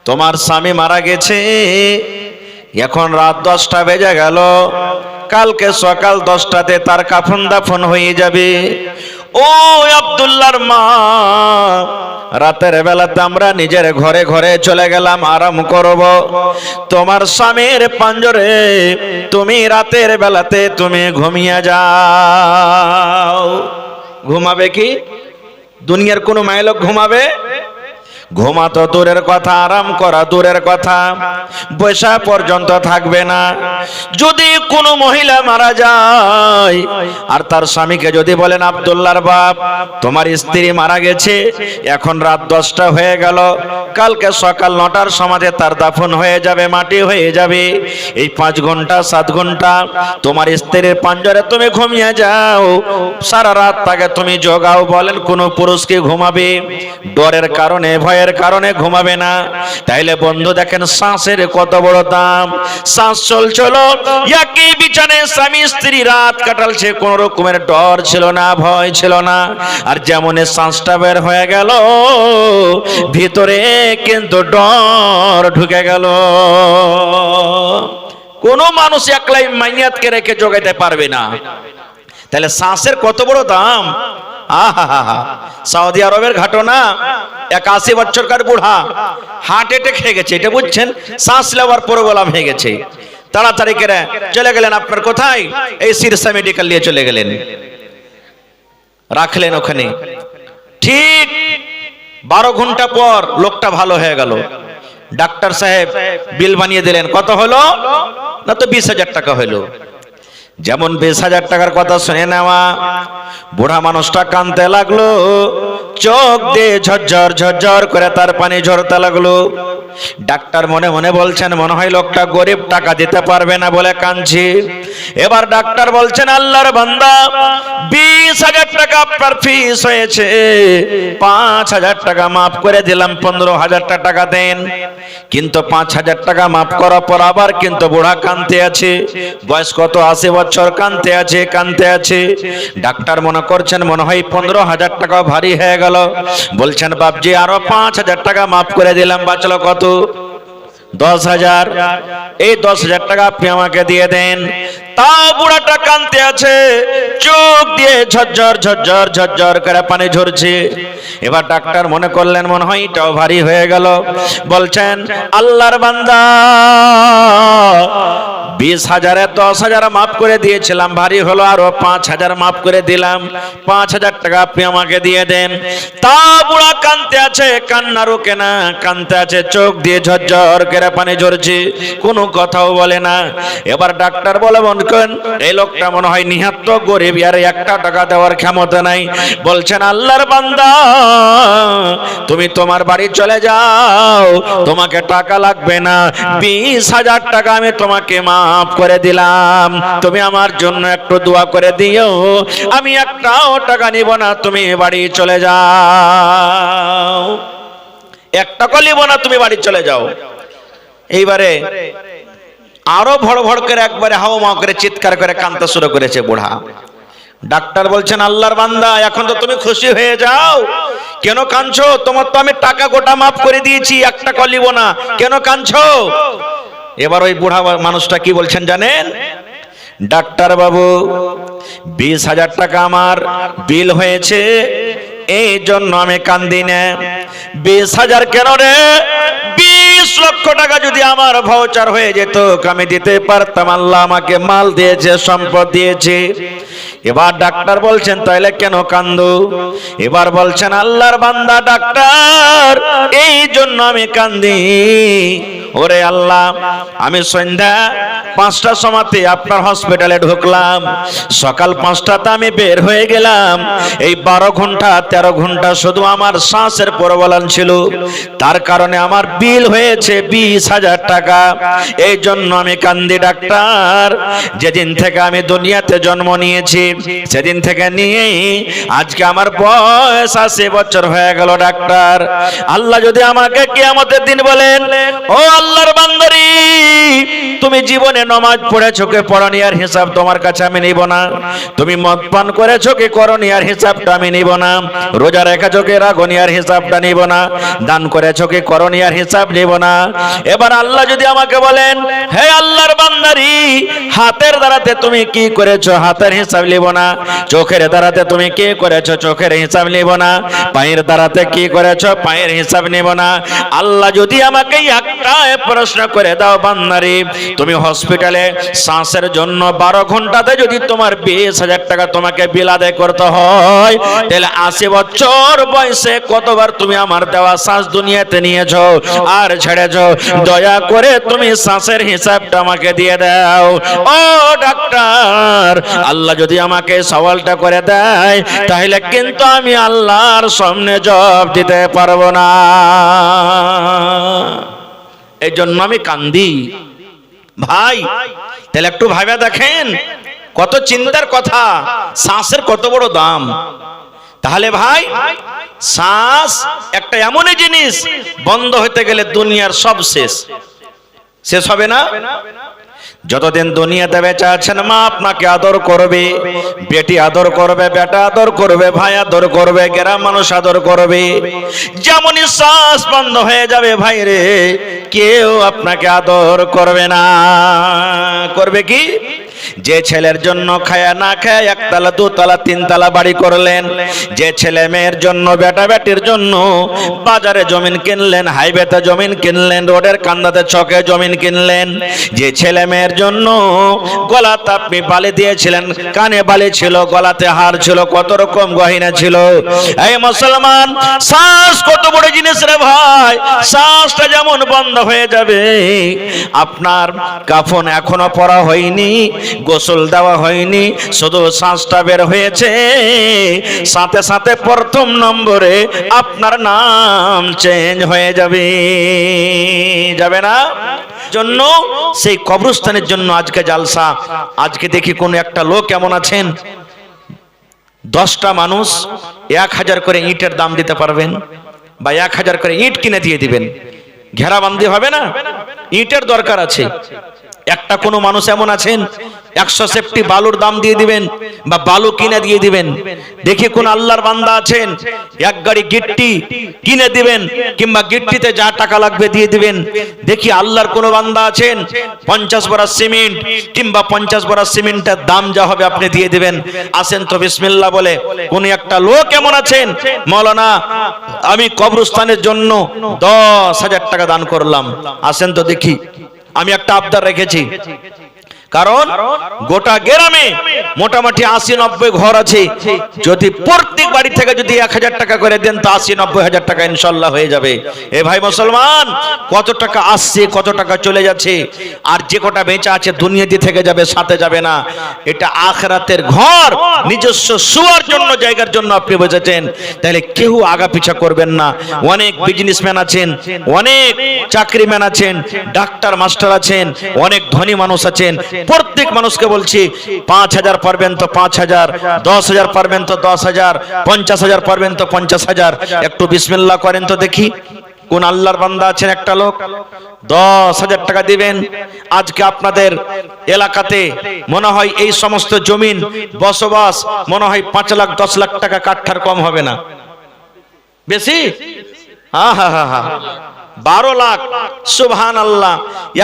তোমার স্বামী মারা গেছে, এখন রাত 10টা বেজে গেল, কালকে সকাল 10টাতে তার কাফন দাফন হয়ে যাবে। ও আব্দুল্লাহর মা, রাতের বেলাতে আমরা নিজের ঘরে ঘরে চলে গেলাম, আরাম করব, তোমার স্বামীর পাঞ্জরে তুমি রাতের বেলাতে তুমি ঘুমিয়ে যাও। ঘুমাবে কি? দুনিয়ার কোন মাইলোক ঘুমাবে? ঘুমা তো দূরের কথা, আরাম করা দূরের কথা, বসা পর্যন্ত থাকবে না। যদি কোনো মহিলা মারা যায় আর তার স্বামীকে যদি বলেন, আব্দুল্লাহর বাপ, তোমার স্ত্রী মারা গেছে, এখন রাত 10টা হয়ে গেল, কালকে সকাল 9টার সময় তার দাফন হয়ে যাবে, মাটি হয়ে যাবে, এই 5 ঘন্টা 7 ঘন্টা তোমার স্ত্রীর পাঞ্জরে তুমি ঘুমিয়ে যাও, সারা রাত তাকে তুমি জোগাও। বলেন কোন পুরুষ কি ঘুমাবে? ডরের কারণে, ভয়ের কারণে ঘুমাবে না। তাইলে বন্ধু দেখেন শ্বাসের কত বড় দাম। শ্বাস চলছিল, একই বিছানায় স্বামী স্ত্রী রাত কাটালছে, কোন রকমের ডর ছিল না, ভয় ছিল না। আর যেমন শ্বাসটা বের হয়ে গেল, ভিতরে কিন্তু ডর ঢুকে গেল। কোন মানুষ একলাই মাইয়াতকে রেখে জোগাইতে পারবে না। তাহলে শ্বাসের কত বড় দাম। সৌদি আরবের ঘটনা, 81 বছরকার বুড়া হার্ট অ্যাটাক হয়ে গেছে, এটা বুঝছেন? শ্বাস নেওয়ার প্রবলেম হয়ে গেছে, তাড়াতাড়ি করে চলে গেলেন আপনার কোথায়, এই সিরসা মেডিকেল নিয়ে চলে গেলেন, রাখলেন ওখানে। ঠিক 12 ঘন্টা পর লোকটা ভালো হয়ে গেল। ডাক্তার সাহেব বিল বানিয়ে দিলেন, কত হলো? না তো 20,000 টাকা হলো। যেমন 20,000 টাকার কথা শুনে নেওয়া, বুড়া মানুষটা কাঁদতে লাগলো, চোখ দিয়ে ঝরঝর ঝরঝর করে তার পানি ঝরতে লাগলো। ডাক্তার মনে মনে বলছেন, মনে হয় লোকটা গরিব, টাকা দিতে পারবে না বলে কাঁদছি। এবার ডাক্তার বলছেন, আল্লাহর বান্দা, 20,000 টাকা আপনার ফিস হয়েছে, 5,000 টাকা মাফ করে দিলাম, 15,000 টাকা দেন। কিন্তু 5,000 টাকা মাফ করার পর আবার কিন্তু বুড়া কাঁদতে আছে, বয়স কত, 80 বছর, কাঁদতে আছে কাঁদতে আছে। ডাক্তার মনে করছেন মনে হয় 15,000 টাকা ভারী হয়ে গেল। বলছেন, বাপজি আরো 5,000 টাকা মাফ করে দিলাম, বাঁচলো কত? 10,000। এই 10,000 টাকা আপনি আমাকে দিয়ে দেন। তা বুড়াটা কাঁদতে আছে, চোখ দিয়ে ঝরঝর ঝরঝর ঝরঝর করে পানি ঝরছে। এবার ডাক্তার মনে করলেন মনে হয় এটাও ভারী হয়ে গেল। বলছেন, আল্লাহর বান্দা, 20,000-এ 10,000 মাফ করে দিয়েছিলাম, ভারী হলো, আরো 5,000 মাফ করে দিলাম, 5,000 টাকা আপনি আমাকে দিয়ে দেন। তা বুড়া কাঁদতে আছে, কান্না রোকে না, কাঁদতে আছে, চোখ দিয়ে ঝরঝর করে পানি ঝরছে, কোনো কথাও বলে না। এবার ডাক্তার বলে, এই লোকটা মনে হয় নিহাত গরিব, আর 1 টাকা দেওয়ার ক্ষমতা নাই। বলছেন, আল্লাহর বান্দা, তুমি তোমার বাড়ি চলে যাও, তোমাকে টাকা লাগবে না, 20,000 টাকা আমি তোমাকে মাফ করে দিলাম, তুমি আমার জন্য একটু দোয়া করে দিও, আমি 1টাও টাকা নিব না, তুমি বাড়ি চলে যাও, 1 টাকা নিব না, তুমি বাড়ি চলে যাও। এইবারে আরো ভড় ভড় করে একবারে হাও মাও করে চিৎকার করে কাঁদতে শুরু করেছে বুড়া। ডাক্তার বলছেন, আল্লাহর বান্দা, এখন তো তুমি খুশি হয়ে যাও, কেন কাঁদছো? তোমার তো আমি টাকা গোটা মাফ করে দিয়েছি, 1 টাকা নিব না, কেন কাঁদছো? এবার ওই বুড়া মানুষটা কি বলছেন জানেন? ডাক্তার বাবু, 20,000 টাকা আমার বিল হয়েছে, এই জন্য আমি কান্দি না। 20,000 কেন রে? 20 লক্ষ টাকা যদি আমার ভাউচার হয়ে যেত, আমি দিতে পারতাম। আল্লাহ আমাকে মাল দিয়েছে, সম্পদ দিয়েছে। এবার ডাক্তার বলছেন, তাইলে কেন কান্দো? এবার বলছেন, আল্লাহর বান্দা ডাক্তার, এই জন্য আমি কান্দি, ওরে আল্লাহ, আমি সন্ধ্যা 5টার সময়তে আপনার হসপিটালে ঢুকলাম, সকাল 5টাতে আমি বের হয়ে গেলাম। এই 12 ঘন্টা 13 ঘন্টা শুধু আমার শ্বাসের প্রবলেম ছিল, তার কারণে আমার বিল হয়েছে 20,000 টাকা। এই জন্য আমি কান্দি ডাক্তার। যেদিন থেকে আমি দুনিয়াতে জন্ম নিয়েছি সেদিন থেকে নিয়ে আজকে আমার বয়স 80 বছর হয়ে গেল ডাক্তার। আল্লাহ যদি আমাকে কিয়ামতের দিন বলেন, ও আল্লাহর বান্দারি, তুমি জীবনে নামাজ পড়েছো কি পড়নি, আর হিসাব তোমার কাছে আমি নিব না। তুমি মদ পান করেছো কি করনি, আর হিসাবটা আমি নিব না। রোজা রেখেছো কি রাখনি, আর হিসাবটা নিব না। দান করেছো কি করনি, আর হিসাব নিব না। এবার আল্লাহ যদি আমাকে বলেন, হে আল্লাহর বান্দারি, হাতের দ্বারাতে তুমি কি করেছো, হাতের হিসাব নিব না। চোখের দ্বারাতে তুমি কি করেছো, চোখের হিসাব নিব না। পায়ের দ্বারাতে কি করেছো, পায়ের হিসাব নিব না। আল্লাহ যদি আমাকে একটা প্রশ্ন করে দাও, বান্দারি, তুমি হসপিটালে শ্বাসের জন্য 12 ঘন্টাতে যদি তোমার 20,000 টাকা তোমাকে বিল আদায় করতে হয়, তাহলে 80 বছর বয়সে কতবার তুমি আমার দেওয়া শ্বাস দুনিয়াতে নিয়েছো আর ছেড়েছো? দয়া করে তুমি শ্বাসের হিসাবটা আমাকে দিয়ে দাও। ও ডাক্তার, আল্লাহ যদি আমাকে সওয়ালটা করে দেয়, তাহলে কিন্তু আমি আল্লাহর সামনে জবাব দিতে পারবো না। এই জন্য আমি কান্দি। ভাই, তাহলে একটু ভাবে দেখেন কত চিন্তার কথা, শ্বাসের কত বড় দাম। তাহলে ভাই, শ্বাস একটা এমন জিনিস, বন্ধ হতে গেলে দুনিয়ার সব শেষ। শেষ হবে না। যতদিন দুনিয়াতে বেঁচে আছেন, মা আপনাকে আদর করবে, বেটি আদর করবে, বেটা আদর করবে, ভাই আদর করবে, গ্রাম মানুষ আদর করবে। যেমনই শ্বাস বন্ধ হয়ে যাবে ভাই রে, কেউ আপনাকে আদর করবে না। করবে কি? যে ছেলের জন্য খায়া না খায় 1 তলা 2 তলা 3 তলা বাড়ি করলেন, যে ছেলে মেয়ের জন্য বেটা বেটির জন্য বাজারে জমিন কিনলেন, হাইওয়েতে জমিন কিনলেন, রোডের কান্দাতে চকে জমিন কিনলেন, যে ছেলে মেয়ের জন্য গলাতে আপনি বালি দিয়েছিলেন, কানে বালি ছিল, গলাতে হার ছিল, কত রকম গয়না ছিল। এই মুসলমান, শ্বাস কত বড় জিনিস রে ভাই। শ্বাসটা যেমন বন্ধ হয়ে যাবে, আপনার কাফন এখনো পরা হয়নি, গোসল দেওয়া হয়নি, শুধু শ্বাসটা বের হয়েছে, সাথে সাথে প্রথম নম্বরে আপনার নাম চেঞ্জ হয়ে যাবে। যাবে না? জন্য সেই কবরস্থানের জন্য আজকে জালসা। আজকে দেখি কোন একটা লোক এমন আছেন, 10টা মানুষ 1000 করে ইটের দাম দিতে পারবেন, বা 1000 করে ইট কিনে দিয়ে দিবেন। ঘেরাবান্দি হবে না, ইটের দরকার আছে। একটা কোনো মানুষ এমন আছেন 100 সেফটি বালুর দাম দিয়ে দিবেন, বা বালু কিনে দিয়ে দিবেন। দেখি কোন আল্লাহর বান্দা আছেন 1 গাড়ি গিট্টি কিনে দিবেন, কিংবা গিট্টিতে যা টাকা লাগবে দিয়ে দিবেন। দেখি আল্লাহর কোন বান্দা আছেন 50 বড়া সিমেন্ট, কিংবা 50 বড়া সিমেন্টের দাম যা হবে আপনি দিয়ে দিবেন। আসেন তো বিসমিল্লাহ বলে। কোন একটা লোক এমন আছেন, মাওলানা আমি কবরস্থানের জন্য 10,000 টাকা দান করলাম। আসেন তো দেখি। আমি একটা আবদার রেখেছি, কারণ গোটা গ্রামে মোটামুটি 80-90 ঘর আছে। যদি প্রত্যেক বাড়ি থেকে যদি 1000 টাকা করে দেন, তো 80-90 হাজার টাকা ইনশাল্লাহ হয়ে যাবে। এ ভাই মুসলমান, কত টাকা আসছে, কত টাকা চলে যাচ্ছে, আর যে কটা বেঁচে আছে দুনিয়াতে থেকে যাবে, সাথে যাবে না। এটা আখিরাতের ঘর, নিজস্ব শোয়ার জন্য জায়গার জন্য আপনি বসেছেন। তাহলে কেউ আগা পিছা করবেন না। অনেক বিজনেসম্যান আছেন, অনেক চাকরিম্যান আছেন, ডাক্তার মাস্টার আছেন, অনেক ধনী মানুষ আছেন। প্রত্যেক মানুষকে বলছি, 5000 পারবেন তো 5000, 10,000 পারবেন তো 10,000, 50,000 পারবেন তো 50,000। একটু বিসমিল্লাহ করেন তো দেখি। কোন আল্লাহর বান্দা আছেন একটা লোক 10,000 টাকা দিবেন। আজকে আপনাদের এলাকাতে মনে হয় এই সমস্ত জমিন বসবাস মনে হয় 5 লাখ 10 লাখ টাকা কাঠার কম হবে না, বেশি। হ্যাঁ হ্যাঁ হ্যাঁ হ্যাঁ, 12 লাখ। সুবহানাল্লাহ,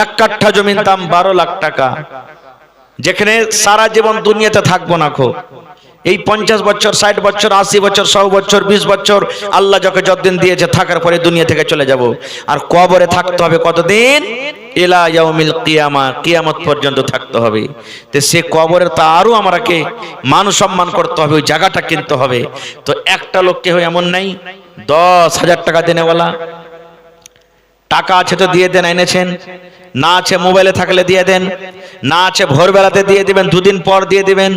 1 কাঠা জমির দাম 12 লাখ টাকা। যেখানে সারা জীবন দুনিয়াতে থাকবো না খো, এই 50 বছর 60 বছর 80 বছর 100 বছর 20 বছর আল্লাহ যাকে যতদিন দিয়েছে, থাকার পরে দুনিয়া থেকে চলে যাব। আর কবরে থাকতে হবে কতদিন? ইলা ইয়াউমিল কিয়ামা, কিয়ামত পর্যন্ত থাকতে হবে। তো সে কবরের তো আরো আমাকে মান সম্মান করতে হবে, ওই জায়গাটা কিনতে হবে। তো একটা লোক কেউ এমন নাই 10,000 টাকা দেনেওয়ালা। টাকা আছে তো দিয়ে দেন, এনেছেন। না আছে মোবাইলে থাকলে দিয়ে দেন, না আছে ভোরবেলাতে দিয়ে দিবেন, দুদিন পর দিয়ে দিবেন।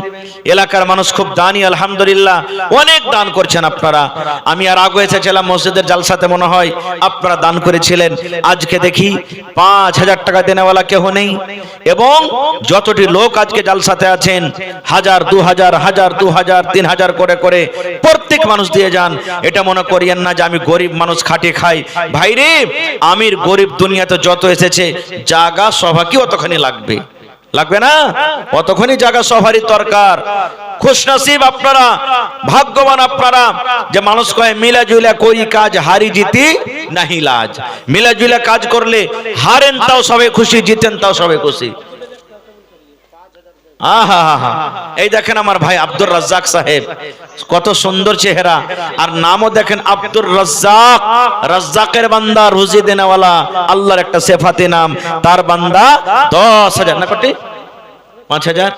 এলাকার মানুষ খুব দানি, আলহামদুলিল্লাহ অনেক দান করছেন আপনারা। আমি আর আগে এসেছিলাম মসজিদের জালসাতে, মনে হয় আপনারা দান করেছিলেন। আজকে দেখি 5,000 টাকা দেনেওয়ালা কেউ নেই। এবং যতটি লোক আজকে জালসাতে আছেন 1000, 2000, 1000, 2000, 3000 করে করে প্রত্যেক মানুষ দিয়ে যান। এটা মনে করিয়েন না যে আমি গরিব মানুষ খাটিয়ে খাই। ভাইরে, আমির গরিব দুনিয়াতে যত এসেছে, জাগা সভা কি অতখানি লাগবে? লাগবে না? অতখানি জায়গা সবারই দরকার। খুশনসিব আপনারা, ভাগ্যবান আপনারা যে মানুষ কয় মিলা জুলা করি কাজ, হারি জিতি নাহি লাজ। মিলা জুলা কাজ করলে হারেন তাও সবাই খুশি, জিতেন তাও সবাই খুশি। এই দেখেন আমার ভাই আব্দুর রাজ্জাক সাহেব, কত সুন্দর চেহারা, আর নামও দেখেন আব্দুর রাজ্জাক। রাজ্জাকের বান্দা, রুজি দেনেওয়ালা, আল্লাহর একটা সিফাতি নাম। তার বান্দা 10,000 না কটি? 5,000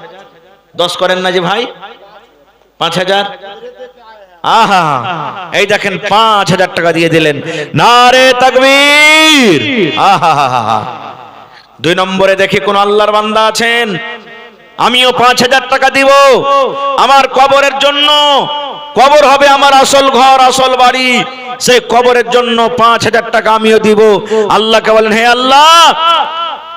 10 করেন না যে ভাই? 5,000। এই দেখেন 5,000 টাকা দিয়ে দিলেন। নারে তাকবীর। 2 নম্বরে দেখি কোন আল্লাহর বান্দা আছেন, আমিও 5,000 টাকা দিব আমার কবরের জন্য। কবর হবে আমার আসল ঘর, আসল বাড়ি, সেই কবরের জন্য 5,000 টাকা আমিও দিব। আল্লাহকে বলেন, হে আল্লাহ,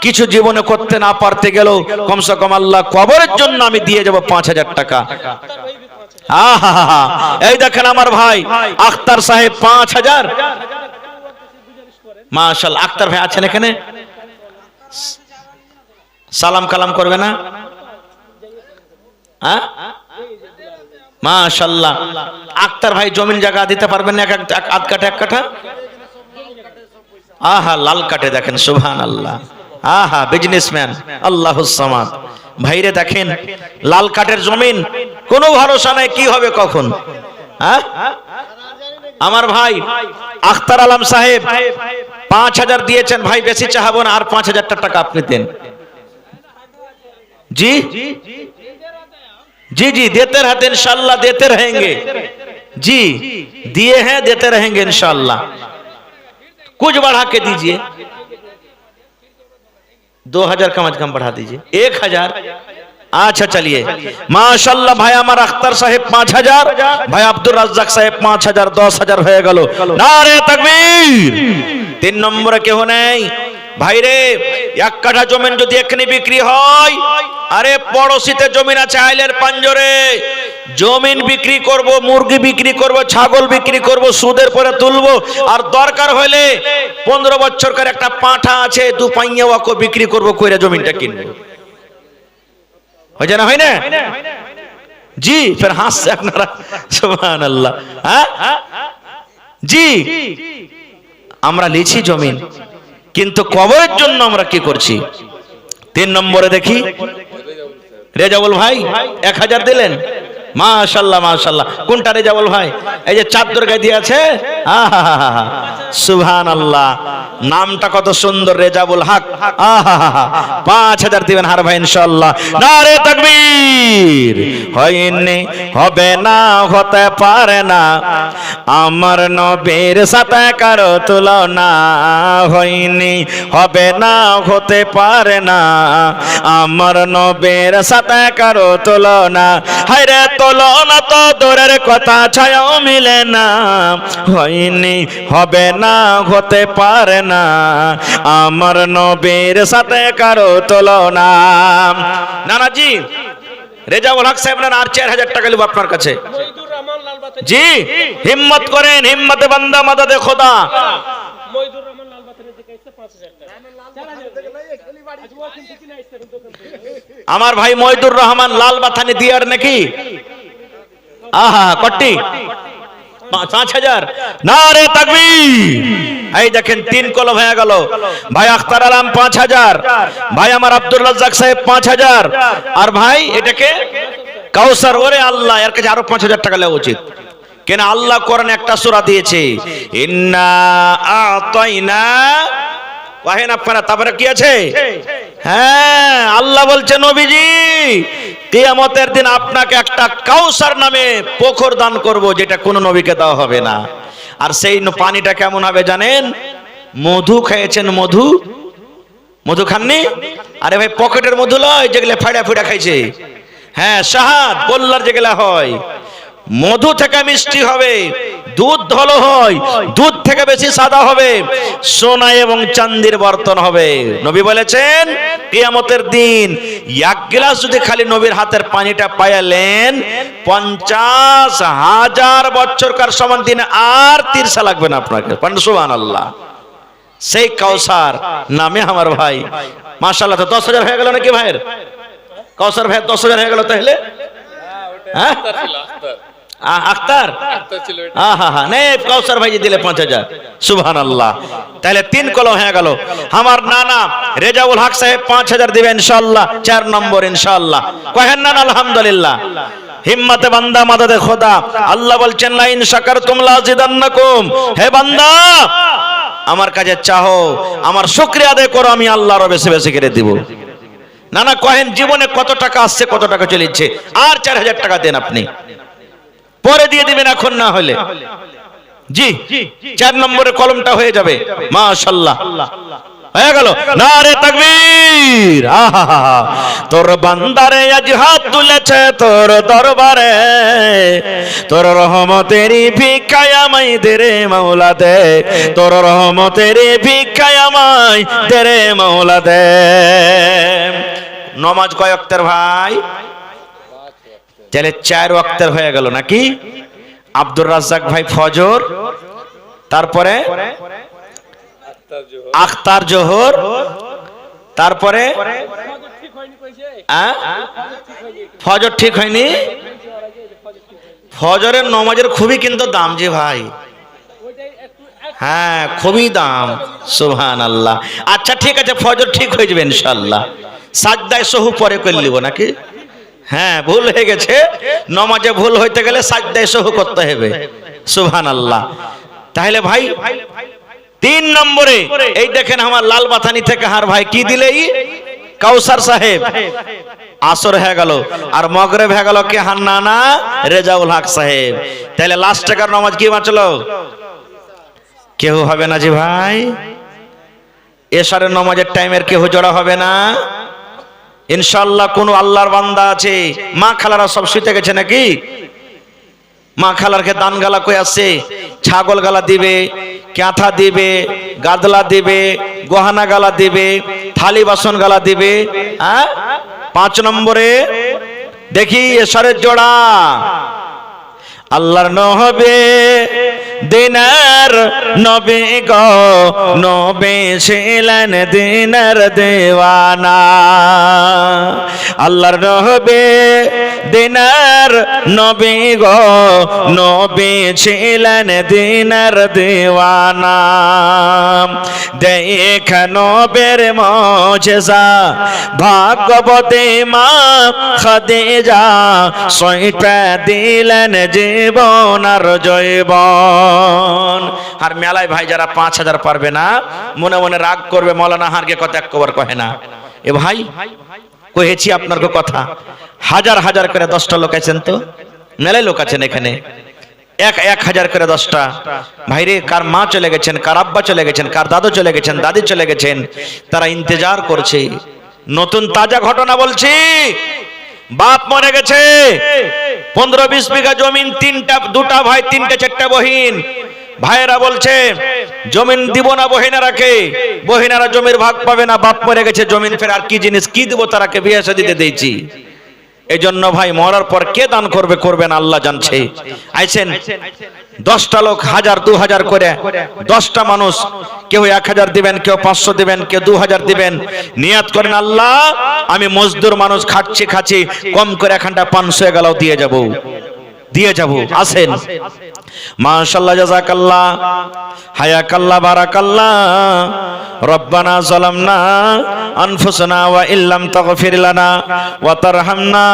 কিছু জীবনে করতে না পারতে গেল কমসে কম আল্লাহ কবরের জন্য আমি দিয়ে যাব 5,000 টাকা। এই দেখেন আমার ভাই আখতার সাহেব 5,000। মাশাআল্লাহ, আখতার ভাই আছেন এখানে? সালাম কালাম করবে না? মাশাআল্লাহ। আখতার ভাই জমিন জায়গা দিতে পারবেন না? আধ কাঠা, 1 কাঠা? লাল কাঠে দেখেন, সুবহানাল্লাহ। বিজনেসম্যান, আল্লাহুস সামাদ। ভাইরে দেখেন, লাল কাঠের জমিন, কোনো ভরসা নাই কি হবে কখন। আমার ভাই আখতার আলম সাহেব 5,000 দিয়েছেন। ভাই বেশি চাহাবো না, আর 5,000 টাকা আপনি দেন। जी जी जी देते रहते इंशाल्लाह, देते रहेंगे जी, दिए हैं देते रहेंगे इंशाल्लाह। कुछ बढ़ा के दीजिए, 2,000 कम से कम बढ़ा दीजिए, 1,000। अच्छा चलिए, माशाल्लाह। भाई हमारा अख्तर साहेब 5,000, भाई अब्दुल रज्जाक साहेब 5,000, 10,000 হয়ে গেল। নারে তাকবীর। 3 নম্বরে কেউ নেই ভাইরে। 1 কাঠা জমিন যদি এখানে বিক্রি হয়, আরে পড়োশিতে জমিন আছে আইলের পাঞ্জরে, জমিন বিক্রি করব, মুরগি বিক্রি করব, ছাগল বিক্রি করব, সুদের পরে তুলবো। আর দরকার হলে 15 বছরকার একটা পাঁঠা আছে, 2 পাইয়া ওয়াকে বিক্রি করব, কইরা জমিনটা কিনবো। হয় না, হয় না জি? ফের হাসছে আপনারা, সুবহানাল্লাহ। জি, আমরা লিছি জমিন, কিন্তু কবরের জন্য আমরা কি করছি? 3 নম্বরে দেখি রেজাউল ভাই 1,000 দিলেন। মাশাআল্লাহ মাশাআল্লাহ। কোনটা রেজাউল ভাই? এই যে চাদর গায়ে দিয়ে আছে, সুবহানাল্লাহ। নামটা কত সুন্দর, রেজাউল হক। 5,000 দিবেন হার ভাই ইনশাআল্লাহ। নারে তাকবীর। হয়নি, হবে না, হতে পারে না, আমার নবীর সাথে কারো তুলনা। হয়নি, হবে না, হতে পারে না, আমার নবীর সাথে কারো তুলনা। হায়রে তুলনা তো দূরের কথা, ছায়াও মিলে না। হয়নি, হবে না, হতে পারে না, আমার নবীর সাথে কারো তুলনা। নানাজি রেজাউল হক সাহেব, আর 4,000 টাকা লিব আপনার কাছে। জি, হিম্মত করেন, হিম্মতে বান্দা মাদাদে খোদা। আমার ভাই মইদুর রহমান লাল বাথানি দিয়ার নাকি? কটি? 5,000। নারে তাকবীর। এই দেখেন 3 কলম হয়ে গেল। ভাই আখতার আলম 5,000, ভাই আমার আব্দুল রাজ্জাক সাহেব 5,000, আর ভাই এটাকে কাউসার। ওরে আল্লাহ, এর কাছে আরো 5,000 টাকা নেওয়া উচিত। কেন আল্লাহ কোরআনে একটা সূরা দিয়েছে, ইন্না আতাইনা। ওয়াহেন আপনারা তারপরে কি আছে? হ্যাঁ, আল্লাহ বলছে নবীজি কিয়ামতের দিন আপনাকে একটা কাউসার নামে পুকুর দান করব, যেটা কোনো নবীকে দেওয়া হবে না। আর সেই পানিটা কেমন হবে জানেন? মধু খেয়েছেন? মধু মধু খাননি? আরে ভাই পকেটের মধু লয় যেগুলো ফাড়া ফুড়া খাইছে। হ্যাঁ, শাহাদ বললার যেগুলা হয়, মধু থেকে মিষ্টি হবে, দুধ ধলো হয়, দুধ থেকে বেশি সাদা হবে, সোনা এবং চান্দির বর্তন হবে। নবী বলেছেন কিয়ামতের দিন এক গ্লাস যদি খালি নবীর হাতের পানিটা পায়ালেন 50,000 বছরকার সমান দিন আর তিরসা লাগবে না আপনাকে। সুবহানাল্লাহ। সেই কাউসার নামে আমার ভাই মাশাআল্লাহ। তো 10,000 হয়ে গেল নাকি ভাইয়ের? কাউসার ভাই 10,000 হয়ে গেল তাহলে? হ্যাঁ আখতার ছিল। কাউসার ভাই দিলে 5,000। সুবহানাল্লাহ। তাহলে 3 কলম হয়ে গেল। আমার নানা রেজাউল হক সাহেব 5,000 দিবেন ইনশাআল্লাহ, 4 নম্বর ইনশাআল্লাহ। কহেন না আলহামদুলিল্লাহ। হিম্মতে বান্দা মাদদে খোদা। আল্লাহ বলছেন লা ইন শাকারতুম লাযিদান্নাকুম। হে বান্দা আমার কাছে চাও, আমার শুকরিয়া আদায় করো, আমি আল্লাহর বেশি বেশি করে দিব। নানা কহেন জীবনে কত টাকা আসছে, কত টাকা চলেছে, আর 4,000 টাকা দেন আপনি, পরে দিয়ে দিবেন এখন না হলে। জি 4 নম্বরের কলমটা হয়ে যাবে। মাশাআল্লাহ হয়ে গেল। নারে তাকবীর। আহা, তোর বান্দারে আজ হাত তুলেছে তোর দরবারে, তোর রহমতেরই ভিক্ষায় আমায় দে রে মাওলা দে, তোর রহমতেরই ভিক্ষায় আমায় দে রে মাওলা দে। নামাজ কয় ওয়াক্তের ভাই? তাহলে 4 ওয়াক্তের হয়ে গেল নাকি? আব্দুর রাজ্জাক ভাই ফজর, তারপরে আখতার জোহর, তারপরে ফজর ঠিক হয়নি। ফজরের নামাজের খুবই কিন্তু দাম যে ভাই, হ্যাঁ খুবই দাম। সুবহানাল্লাহ। আচ্ছা ঠিক আছে, ফজর ঠিক হয়ে যাবে ইনশাআল্লাহ। সাজদায় সহু পরে করে নিব নাকি? হ্যাঁ ভুল হয়ে গেছে, নামাজে ভুল হইতে গেলে সাজদায় সহু করতে হবে। সুবহানাল্লাহ। তাহলে ভাই 3 নম্বরে এই দেখেন আমার লাল বাথানি থেকে হার ভাই কি দিলেই কাউসার সাহেব। আসর হয়ে গেল আর মাগরিব হয়ে গেল কে? হান্নানা রেজাউল হক সাহেব। তাহলে লাস্ট টাকার নামাজ কি বাঁচলো? কেউ হবে না জি ভাই? এশারের নামাজের টাইমের কেউ জড়া হবে না ইনশাআল্লাহ? কোন আল্লাহর বান্দা আছে? মা খালারা সব শুতে গেছে নাকি? মা খালারকে দান গালা কই আছে? ছাগল গালা দিবে, ক্যাথা দিবে, গাদলা দিবে, গহনা গালা দিবে, থালি বাসন গালা দিবে। 5 নম্বরে দেখি এশারের জোড়া। আল্লাহর নবী দিনার নবী গো, নবী ছিলেন দিনার দেওয়ানা। আল্লাহর নবী দিনার নবী গো, নবী ছিলেন দিনার দেওয়ানা। দেখ নবীর মুজিজা ভাগবতী মা খাদিজা, সইটা দিলেন জীবন আর জৈবন। আর মেলায় ভাই যারা 5,000 পারবে না মনে মনে রাগ করবে, মৌলানা হারকে কথা একবার কহে না। এ ভাই কহেছি আপনার কথা, হাজার হাজার করে 10টা লোক আছেন, তো মেলায় লোক আছেন এখানে, 1,000 করে 10টা ভাইরে। কার মা চলে গেছেন, কার আব্বা চলে গেছেন, কার দাদু চলে গেছেন, দাদি চলে গেছেন, তারা ইন্তজার করছে। নতুন তাজা ঘটনা বলছি, বাপ মরে গেছে, 15-20 বিঘা জমিন, 2টা ভাই, 3-4টা বহিন। ভাইয়েরা বলছে জমিন দিব না বহিনারাকে, বহিনারা জমির ভাগ পাবে না, বাপ মরে গেছে, জমিন ফের আর কি জিনিস কি দিব তারাকে, বিয়ে শাদী দিতে দিয়েছি। এই জন্য ভাই মরার পর কে দান করবে, করবেন আল্লাহ জানছে। আইছেন 10টা লোক, 1000 2000 করে 10টা মানুষ, কেউ 1000 দিবেন, কেউ 500 দিবেন, কেউ 2000 দিবেন। নিয়াত করেন আল্লাহ আমি মজদুর মানুষ, খাচ্ছি, কম করে এখানটা 500 গেলাও দিয়ে যাব। আসেন। মাশাআল্লাহ, জাযাকাল্লাহ, হায়াকাল্লাহ, বারাকাল্লাহ। রব্বানা যালামনা আনফুসানা ওয়া ইল্লাম তাগফির লানা ওয়া তারহামনা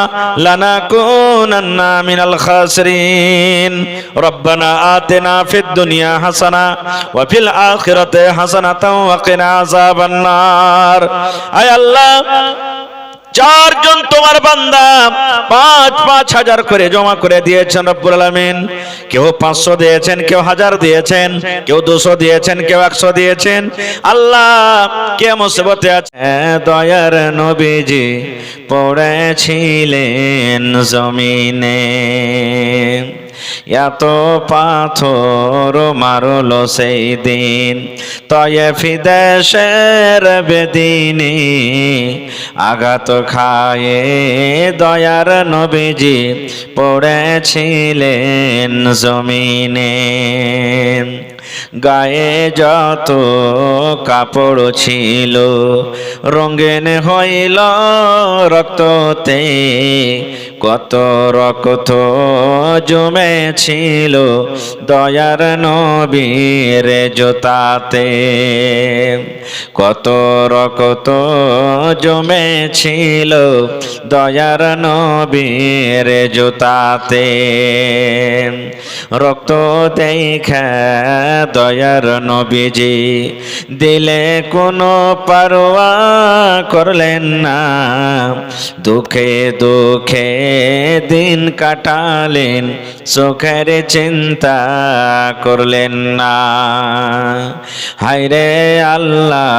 লানাকুনান্না মিনাল খাসিরিন। রব্বানা আতিনা ফিদ দুনিয়া হাসানা ওয়া ফিল আখিরাতি হাসানাতাও ওয়া কিনা আযাবান নার। আয় আল্লাহ চারজন তোমার বান্দা 5,000 করে জমা করে দিয়েছেন রব্বুল আলামিন। কেউ 500 দিয়েছেন, কেউ 1000 দিয়েছেন, কেউ 200 দিয়েছেন, কেউ 100 দিয়েছেন। আল্লাহ কে মুসিবতে আছে দয়ার নবীজি পড়েছিলেন জমিনে, এত পাথর মারলো সেই দিন তয়েফি দেশের বেদিনে, আঘাত খায়ে দয়ার নবীজি পড়েছিলেন জমিনে। গায়ে যত কাপড় ছিল রঙিন হইল রক্ততে, কত রক্ত জমেছিল দয়ার নবীর জোতাতে, কত রক্ত জমেছিল দয়ার নবীর জোতাতে। রক্ত দেখে দয়ার নবীজি দিলে কোনো পারোয়া করলেন না, দুঃখে দুঃখে দিন কাটালেন সুখের চিন্তা করলেন না। হায়রে আল্লাহ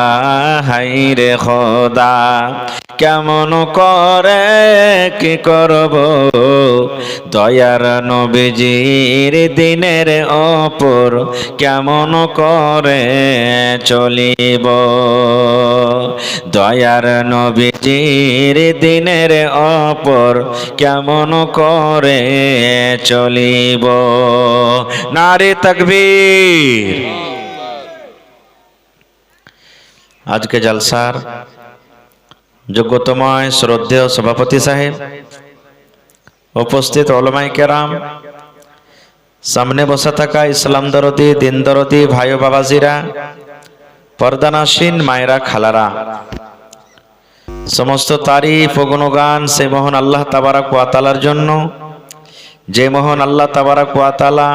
হায়রে খোদা কেমন করে কি করব, দয়ার নবীজির দিনের ওপর কেমন করে চলিব, দয়ার নবীজির দিনের ওপর কেমন করে চলিব। নারে তাকবীর। আজকে জলসার যোগ্যতময় শ্রদ্ধেয় সভাপতি সাহেব, উপস্থিত ওলামায়ে কেরাম, সামনে বসে থাকা ইসলাম দরদি দিন দরদি ভাই ও বাবাজিরা, পর্দানাসীন মায়েরা খালারা, সমস্ত তারিফ ও গুণগান সে মহান আল্লাহ তাবারাক ওয়া তাআলার জন্য, যে মহান আল্লাহ তাবারাক ওয়া তাআলা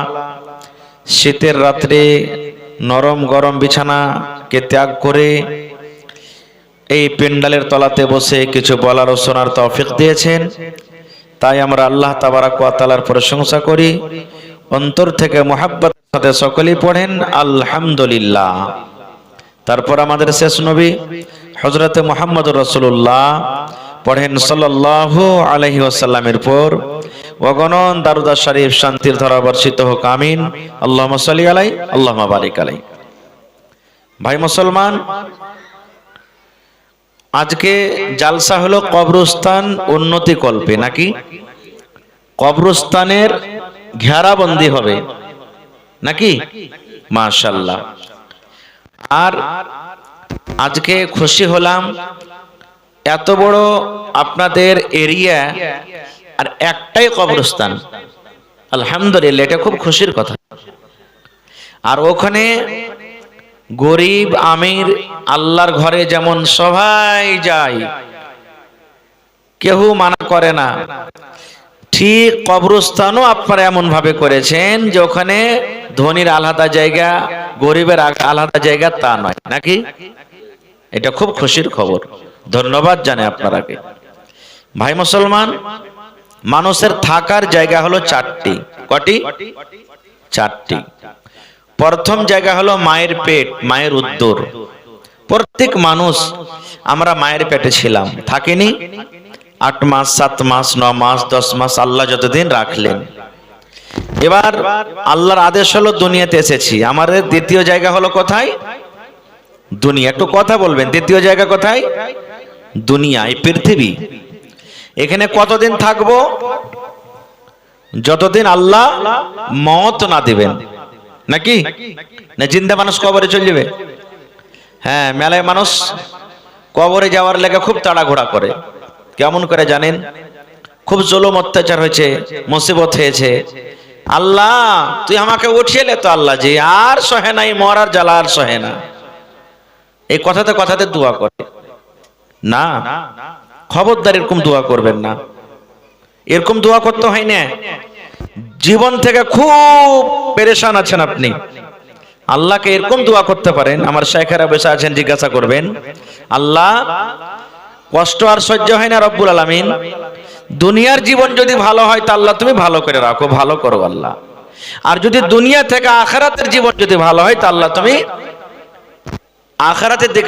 শীতের রাত্রে নরম গরম বিছানাকে ত্যাগ করে এই পেন্ডালের তলাতে বসে কিছু বলার ও শোনার তৌফিক দিয়েছেন। তাই আমরা আল্লাহ তাবারাক ওয়া তাআলার প্রশংসা করি, অন্তর থেকে মুহাব্বতের সাথে সকলেই পড়েন আলহামদুলিল্লাহ। তারপর আমাদের শেষ নবী হযরতে মুহাম্মদুর রাসূলুল্লাহ পড়েন সাল্লাল্লাহু আলাইহি ওয়াসাল্লামের পর অগণন দারুদ শরীফ শান্তির ধারা বর্ষিত হোক, আমিন। আল্লাহুম্মা সাল্লি আলাইহি আল্লাহুম্মা বারিক আলাইহি। ভাই মুসলমান, আজকে জালসা হলো কবরস্থান উন্নতি কল্পে, নাকি কবরস্থানের ঘেরাবন্দি হবে নাকি? মাশাআল্লাহ। আর আজকে খুশি হলাম, এত বড় আপনাদের এরিয়া আর একটাই কবরস্থান, আলহামদুলিল্লাহ, এটা খুব খুশির কথা। আর ওখানে গরিব আমির আল্লাহর ঘরে যেমন সবাই যায়, কেউ মানা করে না, ঠিক কবরস্থানও আপনারা এমন ভাবে করেছেন যে ওখানে ধনীর আলাদা জায়গা, গরিবের আলাদা জায়গা তা নয়, নাকি? এটা খুব খুশির খবর, ধন্যবাদ জানাই আপনারাকে। ভাই মুসলমান, মানুষের থাকার জায়গা হলো চারটি। কটি? চারটি। প্রথম জায়গা হলো মায়ের পেট, মায়ের উদর। প্রত্যেক মানুষ আমরা মায়ের পেটে ছিলাম, থাকিনি? 8 মাস, 7 মাস, 9 মাস, 10 মাস, আল্লাহ যতদিন রাখলেন। এবার আল্লাহর আদেশ হলো দুনিয়াতে এসেছি। আমাদের দ্বিতীয় জায়গা হলো কোথায়? দুনিয়া। একটু কথা বলবেন, দ্বিতীয় জায়গা কোথায়? দুনিয়া, এই পৃথিবী। এখানে কতদিন থাকবো? যতদিন আল্লাহ মওত না দিবেন, নাকি? না জিন্দা মানুষ কবরে চলে যাবে? হ্যাঁ, মেলায় মানুষ কবরে যাওয়ার লেগে খুব তাড়াঘোড়া করে। কেমন করে জানেন? খুব জুলুম অত্যাচার হয়েছে, মুসিবত হয়েছে, আল্লাহ তুই আমাকে উঠিয়ে নে তো, আল্লাহ জি আর সহে নাই, মরার জ্বালা আর সহে না। এই কথাতে কথাতে দোয়া করে না, খবরদার এরকম দোয়া করবেন না। এরকম দোয়া করতে হয় না। জীবন থেকে খুব পেরেশান আছেন আপনি, আল্লাহকে এরকম দোয়া করতে পারেন। আমার শাইখেরা বসে আছেন, জিজ্ঞাসা করবেন, আল্লাহ কষ্ট আর সহ্য হয় না রব্বুল আলামিন। দুনিয়ার জীবন যদি ভালো হয় তা আল্লাহ তুমি ভালো করে রাখো, ভালো করো আল্লাহ। আর যদি দুনিয়া থেকে আখিরাতের জীবন যদি ভালো হয় তা আল্লাহ তুমি আখিরাতের দিকে